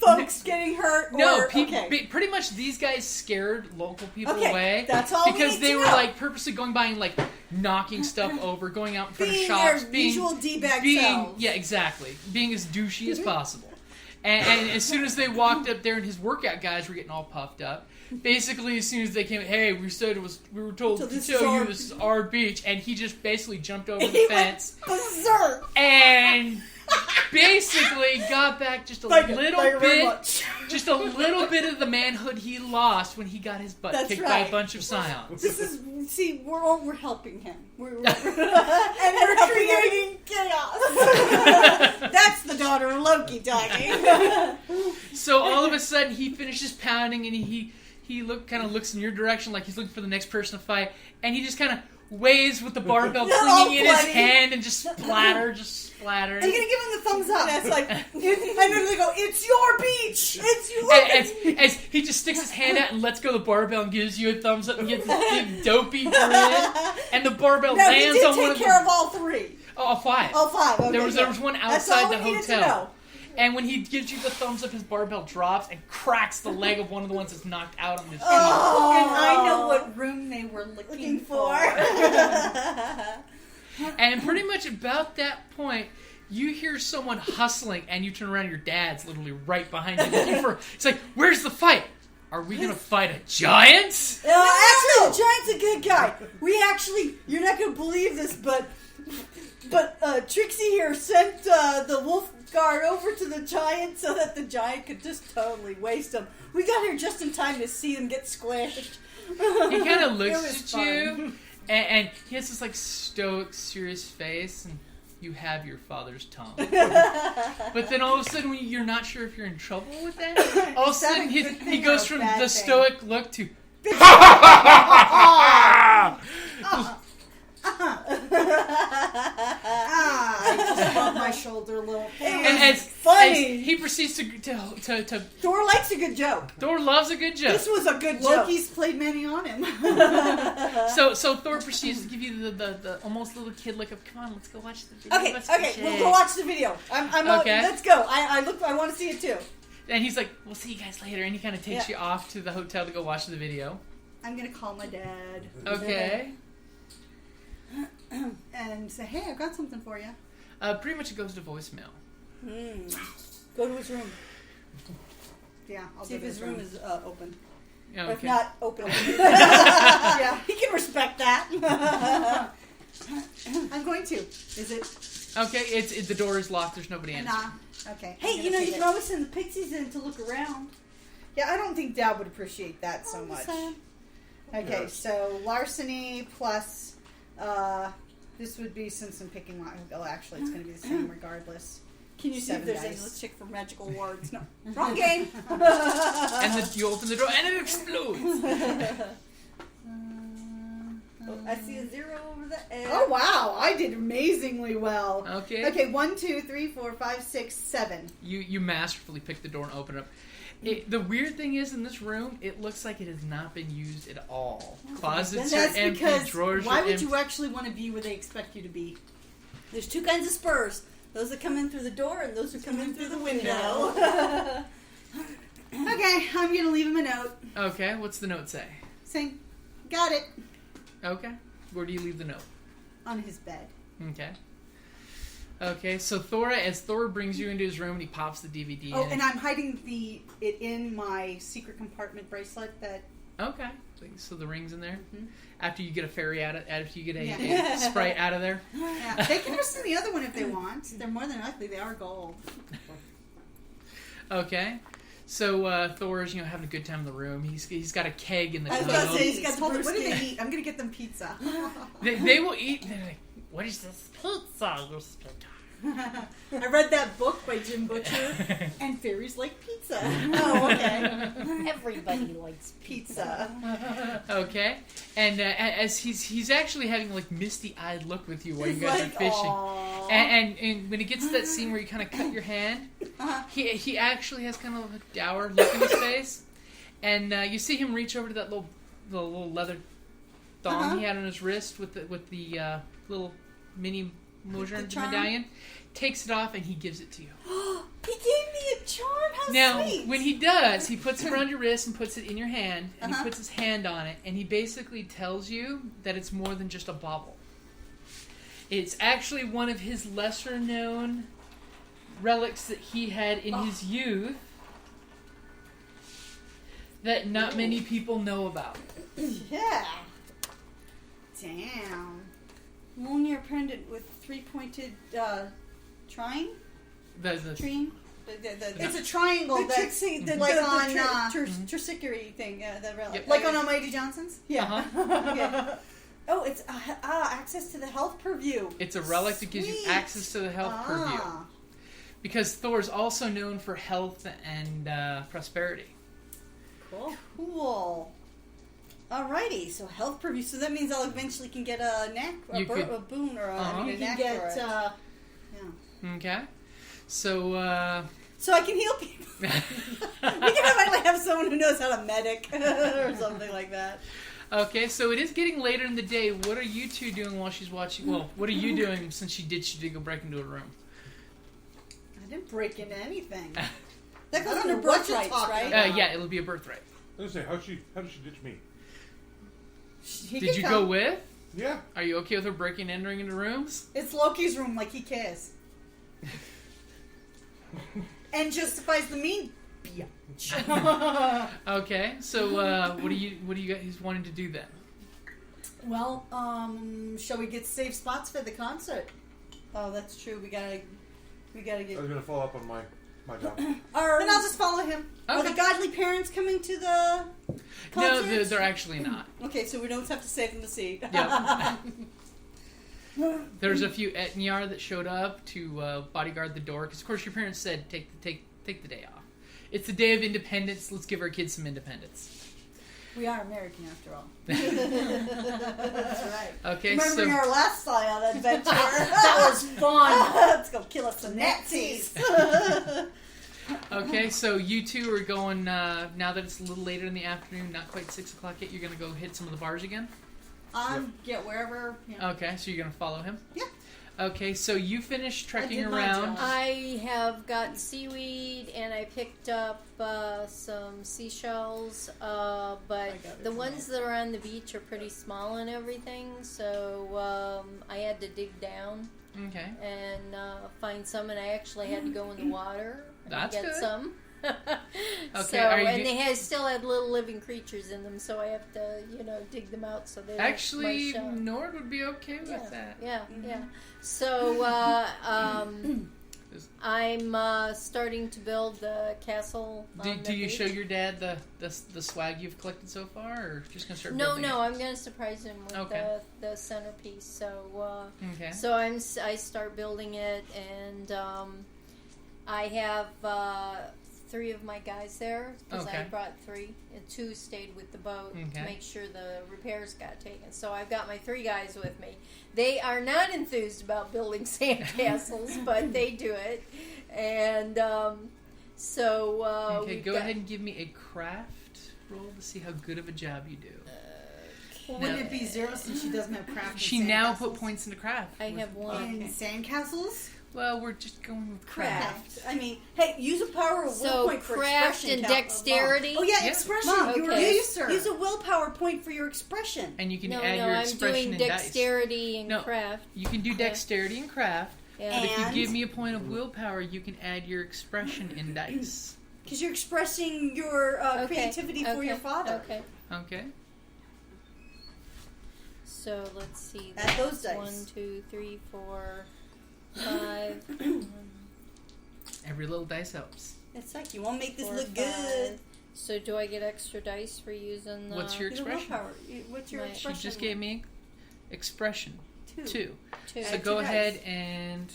[SPEAKER 4] folks getting hurt?
[SPEAKER 3] No,
[SPEAKER 4] or, okay.
[SPEAKER 3] pretty much these guys scared local people
[SPEAKER 4] Okay,
[SPEAKER 3] away.
[SPEAKER 4] that's all we
[SPEAKER 3] because
[SPEAKER 4] need
[SPEAKER 3] they
[SPEAKER 4] to
[SPEAKER 3] were
[SPEAKER 4] know.
[SPEAKER 3] like purposely going by and like knocking stuff over, going out in front
[SPEAKER 4] Being
[SPEAKER 3] of shops,
[SPEAKER 4] their usual D-bag
[SPEAKER 3] being
[SPEAKER 4] selves.
[SPEAKER 3] yeah, exactly, being as douchey as possible. And as soon as they walked up there, and his workout guys were getting all puffed up. Basically, as soon as they came, hey, we were told
[SPEAKER 4] So
[SPEAKER 3] to
[SPEAKER 4] this
[SPEAKER 3] tell
[SPEAKER 4] is
[SPEAKER 3] you
[SPEAKER 4] our
[SPEAKER 3] this is our beach, and he just basically jumped over
[SPEAKER 4] He
[SPEAKER 3] the fence
[SPEAKER 4] went berserk.
[SPEAKER 3] and basically got back just a
[SPEAKER 4] Thank you
[SPEAKER 3] little
[SPEAKER 4] very
[SPEAKER 3] bit,
[SPEAKER 4] much.
[SPEAKER 3] just a little bit of the manhood he lost when he got his butt
[SPEAKER 4] That's
[SPEAKER 3] kicked by a
[SPEAKER 4] right.
[SPEAKER 3] bunch of Scions.
[SPEAKER 4] This is, see, we're helping him. We're
[SPEAKER 6] And we're creating chaos. That's the daughter of Loki talking.
[SPEAKER 3] So all of a sudden he finishes pounding and he kind of looks in your direction like he's looking for the next person to fight, and he just kind of waves with the barbell
[SPEAKER 6] They're all
[SPEAKER 3] clinging in his
[SPEAKER 6] bloody.
[SPEAKER 3] hand and just splatter.
[SPEAKER 6] I'm gonna give him the thumbs up.
[SPEAKER 4] That's like,
[SPEAKER 6] I literally go, it's your beach. It's your
[SPEAKER 3] As he just sticks his hand out and lets go of the barbell and gives you a thumbs up and gets this big dopey grin, and the barbell
[SPEAKER 6] No, he
[SPEAKER 3] lands
[SPEAKER 6] did
[SPEAKER 3] on one
[SPEAKER 6] take
[SPEAKER 3] of
[SPEAKER 6] care
[SPEAKER 3] the...
[SPEAKER 6] of all 3.
[SPEAKER 3] Oh, 5.
[SPEAKER 6] All 5. Okay,
[SPEAKER 3] There was
[SPEAKER 6] good.
[SPEAKER 3] one
[SPEAKER 6] That's
[SPEAKER 3] outside
[SPEAKER 6] all
[SPEAKER 3] the
[SPEAKER 6] we needed to
[SPEAKER 3] hotel.
[SPEAKER 6] know.
[SPEAKER 3] And when he gives you the thumbs up, his barbell drops and cracks the leg of one of the ones that's knocked out on his feet.
[SPEAKER 4] Oh, and I know what room they were looking for.
[SPEAKER 3] And pretty much about that point, you hear someone hustling, and you turn around, your dad's literally right behind you. It's like, where's the fight? Are we going to fight a giant?
[SPEAKER 6] Actually, the giant's a good guy. We actually, you're not going to believe this, but Trixie here sent the wolf guard over to the giant so that the giant could just totally waste him. We got here just in time to see him get squished.
[SPEAKER 3] He kind of looks at you, and he has this like stoic, serious face, and you have your father's tongue. But then all of a sudden, when you're not sure if you're in trouble with that, all of a sudden he goes from the stoic look to...
[SPEAKER 6] I just rubbed my shoulder a little.
[SPEAKER 3] And as he proceeds to
[SPEAKER 6] Thor likes a good joke.
[SPEAKER 3] Thor loves a good joke.
[SPEAKER 6] This was a good joke. Loki's played many on him.
[SPEAKER 3] So Thor proceeds to give you the almost little kid look of, come on, let's go watch the video.
[SPEAKER 6] Okay, we'll go watch the video. I'm
[SPEAKER 3] okay.
[SPEAKER 6] Let's go. I want to see it too.
[SPEAKER 3] And he's like, we'll see you guys later. And he kind of takes you off to the hotel to go watch the video.
[SPEAKER 6] I'm going to call my dad.
[SPEAKER 3] Okay.
[SPEAKER 6] And say, hey, I've got something for you.
[SPEAKER 3] Pretty much it goes to voicemail.
[SPEAKER 6] Go to his room. Yeah, I'll see if his room is open.
[SPEAKER 3] Yeah,
[SPEAKER 6] okay. Or if not, open. Yeah, he can respect that. I'm going to. Is it?
[SPEAKER 3] Okay, the door is locked. There's nobody answering.
[SPEAKER 6] Nah. Okay. Hey, you can always send the pixies in to look around. Yeah, I don't think Dad would appreciate that so much. Okay, so larceny plus... this would be since I'm picking my... Oh, actually, it's going to be the same regardless. Can you see if there's any... Let's check for magical words. No. Wrong game!
[SPEAKER 3] And then you open the door and it explodes!
[SPEAKER 6] I see a 0 over the edge. Oh, wow. I did amazingly well.
[SPEAKER 3] Okay.
[SPEAKER 6] Okay, 1, 2, 3, 4, 5, 6, 7.
[SPEAKER 3] You masterfully pick the door and open it up. The weird thing is, in this room, it looks like it has not been used at all. Closets are empty, drawers are empty.
[SPEAKER 6] Why would you actually want to be where they expect you to be? There's two kinds of spurs. Those that come in through the door and those who come in through the window. Okay, I'm going to leave him a note.
[SPEAKER 3] Okay, what's the note say?
[SPEAKER 6] Saying, got it.
[SPEAKER 3] Okay. Where do you leave the note?
[SPEAKER 6] On his bed.
[SPEAKER 3] Okay. Okay, so as Thor brings you into his room and he pops the DVD in.
[SPEAKER 6] Oh, and I'm hiding it in my secret compartment bracelet that...
[SPEAKER 3] Okay. So the ring's in there? Mm-hmm. After you get a fairy after you get a sprite out of there?
[SPEAKER 6] Yeah. They can listen to the other one if they want. They're more than likely, they are gold.
[SPEAKER 3] Okay. So Thor's, having a good time in the room. He's got a keg in the
[SPEAKER 6] I was
[SPEAKER 3] club.
[SPEAKER 6] about to say, he's got what do they eat? I'm going to get them pizza.
[SPEAKER 3] They will eat... They're like,
[SPEAKER 9] what is this pizza?
[SPEAKER 6] I read that book by Jim Butcher, and fairies like pizza. Oh, okay.
[SPEAKER 5] Everybody likes
[SPEAKER 6] pizza.
[SPEAKER 3] Okay, and as he's actually having like misty-eyed look with you while you guys are fishing, and when it gets to that scene where you kind of cut your hand, he actually has kind of a dour look in his face, and you see him reach over to that little leather thong he had on his wrist with the little mini medallion, takes it off and he gives it to you.
[SPEAKER 6] He gave me a charm. How
[SPEAKER 3] now,
[SPEAKER 6] sweet.
[SPEAKER 3] when he does, he puts it around your wrist and puts it in your hand, and he puts his hand on it, and he basically tells you that it's more than just a bauble. It's actually one of his lesser-known relics that he had in his youth that not many people know about.
[SPEAKER 6] Yeah. Damn. Lunar pendant with 3-pointed trine? Trine? It's a triangle that's like on Trixie thing, the relic.
[SPEAKER 3] Yep.
[SPEAKER 6] Like on Almighty Johnson's?
[SPEAKER 3] Yeah.
[SPEAKER 6] Yeah. Oh, it's access to the health purview.
[SPEAKER 3] It's a relic that gives you access to the health purview. Because Thor's also known for health and prosperity.
[SPEAKER 6] Cool. Alrighty, so health purview. So that means I'll eventually can get a knack, a boon, or a knack for it.
[SPEAKER 3] Okay. So
[SPEAKER 6] so I can heal people. We can have someone who knows how to medic or something like that.
[SPEAKER 3] Okay, so it is getting later in the day. What are you two doing while she's watching? Well, what are you doing since she did go break into a room?
[SPEAKER 6] I didn't break into anything.
[SPEAKER 4] That goes
[SPEAKER 6] I don't
[SPEAKER 4] under
[SPEAKER 6] know what you're
[SPEAKER 4] birthrights,
[SPEAKER 6] talking
[SPEAKER 4] right?
[SPEAKER 6] about.
[SPEAKER 3] Yeah, it'll be a birthright.
[SPEAKER 8] I was gonna say, how did she ditch me?
[SPEAKER 3] Did you go with?
[SPEAKER 8] Yeah.
[SPEAKER 3] Are you okay with her breaking and entering into rooms?
[SPEAKER 6] It's Loki's room, like he cares. And justifies the mean bitch.
[SPEAKER 3] Okay, so what do you guys wanting to do then?
[SPEAKER 6] Well, shall we get safe spots for the concert?
[SPEAKER 4] Oh, that's true. We gotta
[SPEAKER 8] I
[SPEAKER 4] get.
[SPEAKER 8] was gonna follow up on my job.
[SPEAKER 6] Then I'll just follow him.
[SPEAKER 4] Are the godly parents coming to the concert?
[SPEAKER 3] No, they're actually not.
[SPEAKER 4] Okay, so we don't have to save them the seat.
[SPEAKER 3] Yep. There's a few Etniar that showed up to bodyguard the door because, of course, your parents said take the day off. It's the day of independence. Let's give our kids some independence.
[SPEAKER 6] We are American after all.
[SPEAKER 4] That's right.
[SPEAKER 3] Okay,
[SPEAKER 4] Remembering
[SPEAKER 3] so
[SPEAKER 4] our last Scion adventure.
[SPEAKER 6] That was fun.
[SPEAKER 4] Let's go kill us some Nazis.
[SPEAKER 3] okay, so you two are going now that it's a little later in the afternoon, not quite 6 o'clock yet. You're gonna go hit some of the bars again.
[SPEAKER 6] Yeah, wherever. Yeah.
[SPEAKER 3] Okay, so you're gonna follow him.
[SPEAKER 6] Yeah.
[SPEAKER 3] Okay, so you finish trekking
[SPEAKER 6] did my
[SPEAKER 3] around.
[SPEAKER 6] job.
[SPEAKER 5] I have gotten seaweed and I picked up some seashells, but the ones that are on the beach are pretty small and everything, so I had to dig down
[SPEAKER 3] Okay.
[SPEAKER 5] and find some, and I actually had to go in the water and
[SPEAKER 3] That's
[SPEAKER 5] get
[SPEAKER 3] good.
[SPEAKER 5] some.
[SPEAKER 3] Okay,
[SPEAKER 5] So,
[SPEAKER 3] are you
[SPEAKER 5] and they still had little living creatures in them, so I have to, dig them out so they don't
[SPEAKER 3] Actually,
[SPEAKER 5] mush up.
[SPEAKER 3] Nord would be okay with that.
[SPEAKER 5] Yeah. So I'm starting to build the castle. On
[SPEAKER 3] Do
[SPEAKER 5] the
[SPEAKER 3] you
[SPEAKER 5] beach.
[SPEAKER 3] show your dad the swag you've collected so far, or just gonna start?
[SPEAKER 5] No,
[SPEAKER 3] building it?
[SPEAKER 5] I'm going to surprise him with
[SPEAKER 3] Okay.
[SPEAKER 5] the centerpiece. So
[SPEAKER 3] Okay.
[SPEAKER 5] so I start building it, and I have 3 of my guys there because I
[SPEAKER 3] Okay.
[SPEAKER 5] brought 3, and 2 stayed with the boat to
[SPEAKER 3] Okay.
[SPEAKER 5] make sure the repairs got taken. So I've got my 3 guys with me. They are not enthused about building sandcastles, but they do it, and so
[SPEAKER 3] Okay,
[SPEAKER 5] we've
[SPEAKER 3] go
[SPEAKER 5] got-
[SPEAKER 3] ahead and give me a craft roll to see how good of a job you do.
[SPEAKER 6] Well, wouldn't it be 0 since she doesn't have craft?
[SPEAKER 3] She now put points into craft.
[SPEAKER 5] I have 1.
[SPEAKER 6] in sandcastles.
[SPEAKER 3] Well, we're just going with craft.
[SPEAKER 4] Craft. I mean, hey, use a power of will
[SPEAKER 5] So
[SPEAKER 4] point for
[SPEAKER 5] craft
[SPEAKER 4] expression.
[SPEAKER 5] and dexterity.
[SPEAKER 4] Oh yeah,
[SPEAKER 3] Yeah.
[SPEAKER 4] expression.
[SPEAKER 5] Mom,
[SPEAKER 4] You
[SPEAKER 5] okay.
[SPEAKER 4] use a willpower point for your expression.
[SPEAKER 3] And you can
[SPEAKER 5] No,
[SPEAKER 3] add your
[SPEAKER 5] I'm
[SPEAKER 3] expression
[SPEAKER 5] doing
[SPEAKER 3] and dice.
[SPEAKER 5] dexterity and
[SPEAKER 3] No.
[SPEAKER 5] craft.
[SPEAKER 3] You can do dexterity and craft,
[SPEAKER 5] Yeah.
[SPEAKER 3] but if
[SPEAKER 4] And-
[SPEAKER 3] you give me a point of willpower, you can add your expression in dice.
[SPEAKER 4] Because you're expressing your
[SPEAKER 5] Okay,
[SPEAKER 4] creativity for your father.
[SPEAKER 5] Okay.
[SPEAKER 3] Okay.
[SPEAKER 5] So let's see.
[SPEAKER 4] Add those
[SPEAKER 5] That's
[SPEAKER 4] dice.
[SPEAKER 5] 1, 2, 3, 4, 5.
[SPEAKER 3] Every little dice helps.
[SPEAKER 4] It's like you want to make this
[SPEAKER 5] 4,
[SPEAKER 4] look
[SPEAKER 5] 5.
[SPEAKER 4] good.
[SPEAKER 5] So do I get extra dice for using?
[SPEAKER 3] What's your
[SPEAKER 4] Use a
[SPEAKER 3] expression?
[SPEAKER 4] willpower. What's your
[SPEAKER 5] My-
[SPEAKER 3] She
[SPEAKER 4] expression?
[SPEAKER 3] just gave me expression.
[SPEAKER 4] 2.
[SPEAKER 3] 2.
[SPEAKER 5] 2?
[SPEAKER 3] So
[SPEAKER 4] Add
[SPEAKER 3] go
[SPEAKER 4] 2
[SPEAKER 3] ahead
[SPEAKER 4] dice.
[SPEAKER 3] and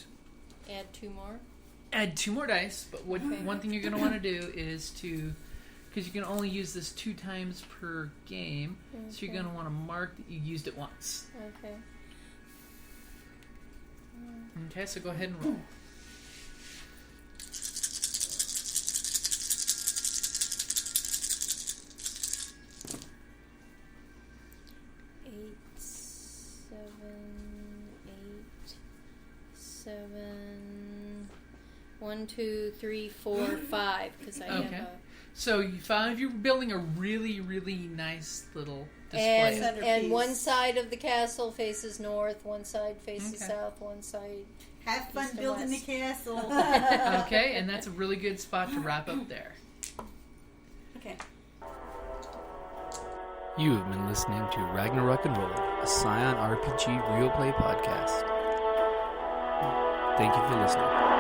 [SPEAKER 5] Add 2 more.
[SPEAKER 3] add 2 more dice. But one thing you're going to want to do is because you can only use this 2 times per game, so you're
[SPEAKER 5] Okay.
[SPEAKER 3] going to want to mark that you used it once.
[SPEAKER 5] Okay.
[SPEAKER 3] Okay, so go ahead and roll.
[SPEAKER 5] Eight, 7. 1, 2, 3, 4, 5. Because I
[SPEAKER 3] Okay.
[SPEAKER 5] have
[SPEAKER 3] So you found you're building a really, really nice little display.
[SPEAKER 5] and
[SPEAKER 4] Centerpiece.
[SPEAKER 5] one side of the castle faces north, one side faces
[SPEAKER 3] Okay.
[SPEAKER 5] south, one side.
[SPEAKER 6] Have fun
[SPEAKER 5] East and
[SPEAKER 6] building the
[SPEAKER 5] west.
[SPEAKER 6] castle.
[SPEAKER 3] Okay, and that's a really good spot to wrap up there.
[SPEAKER 4] Okay.
[SPEAKER 2] You have been listening to Ragnarok and Roll, a Scion RPG real play podcast. Thank you for listening.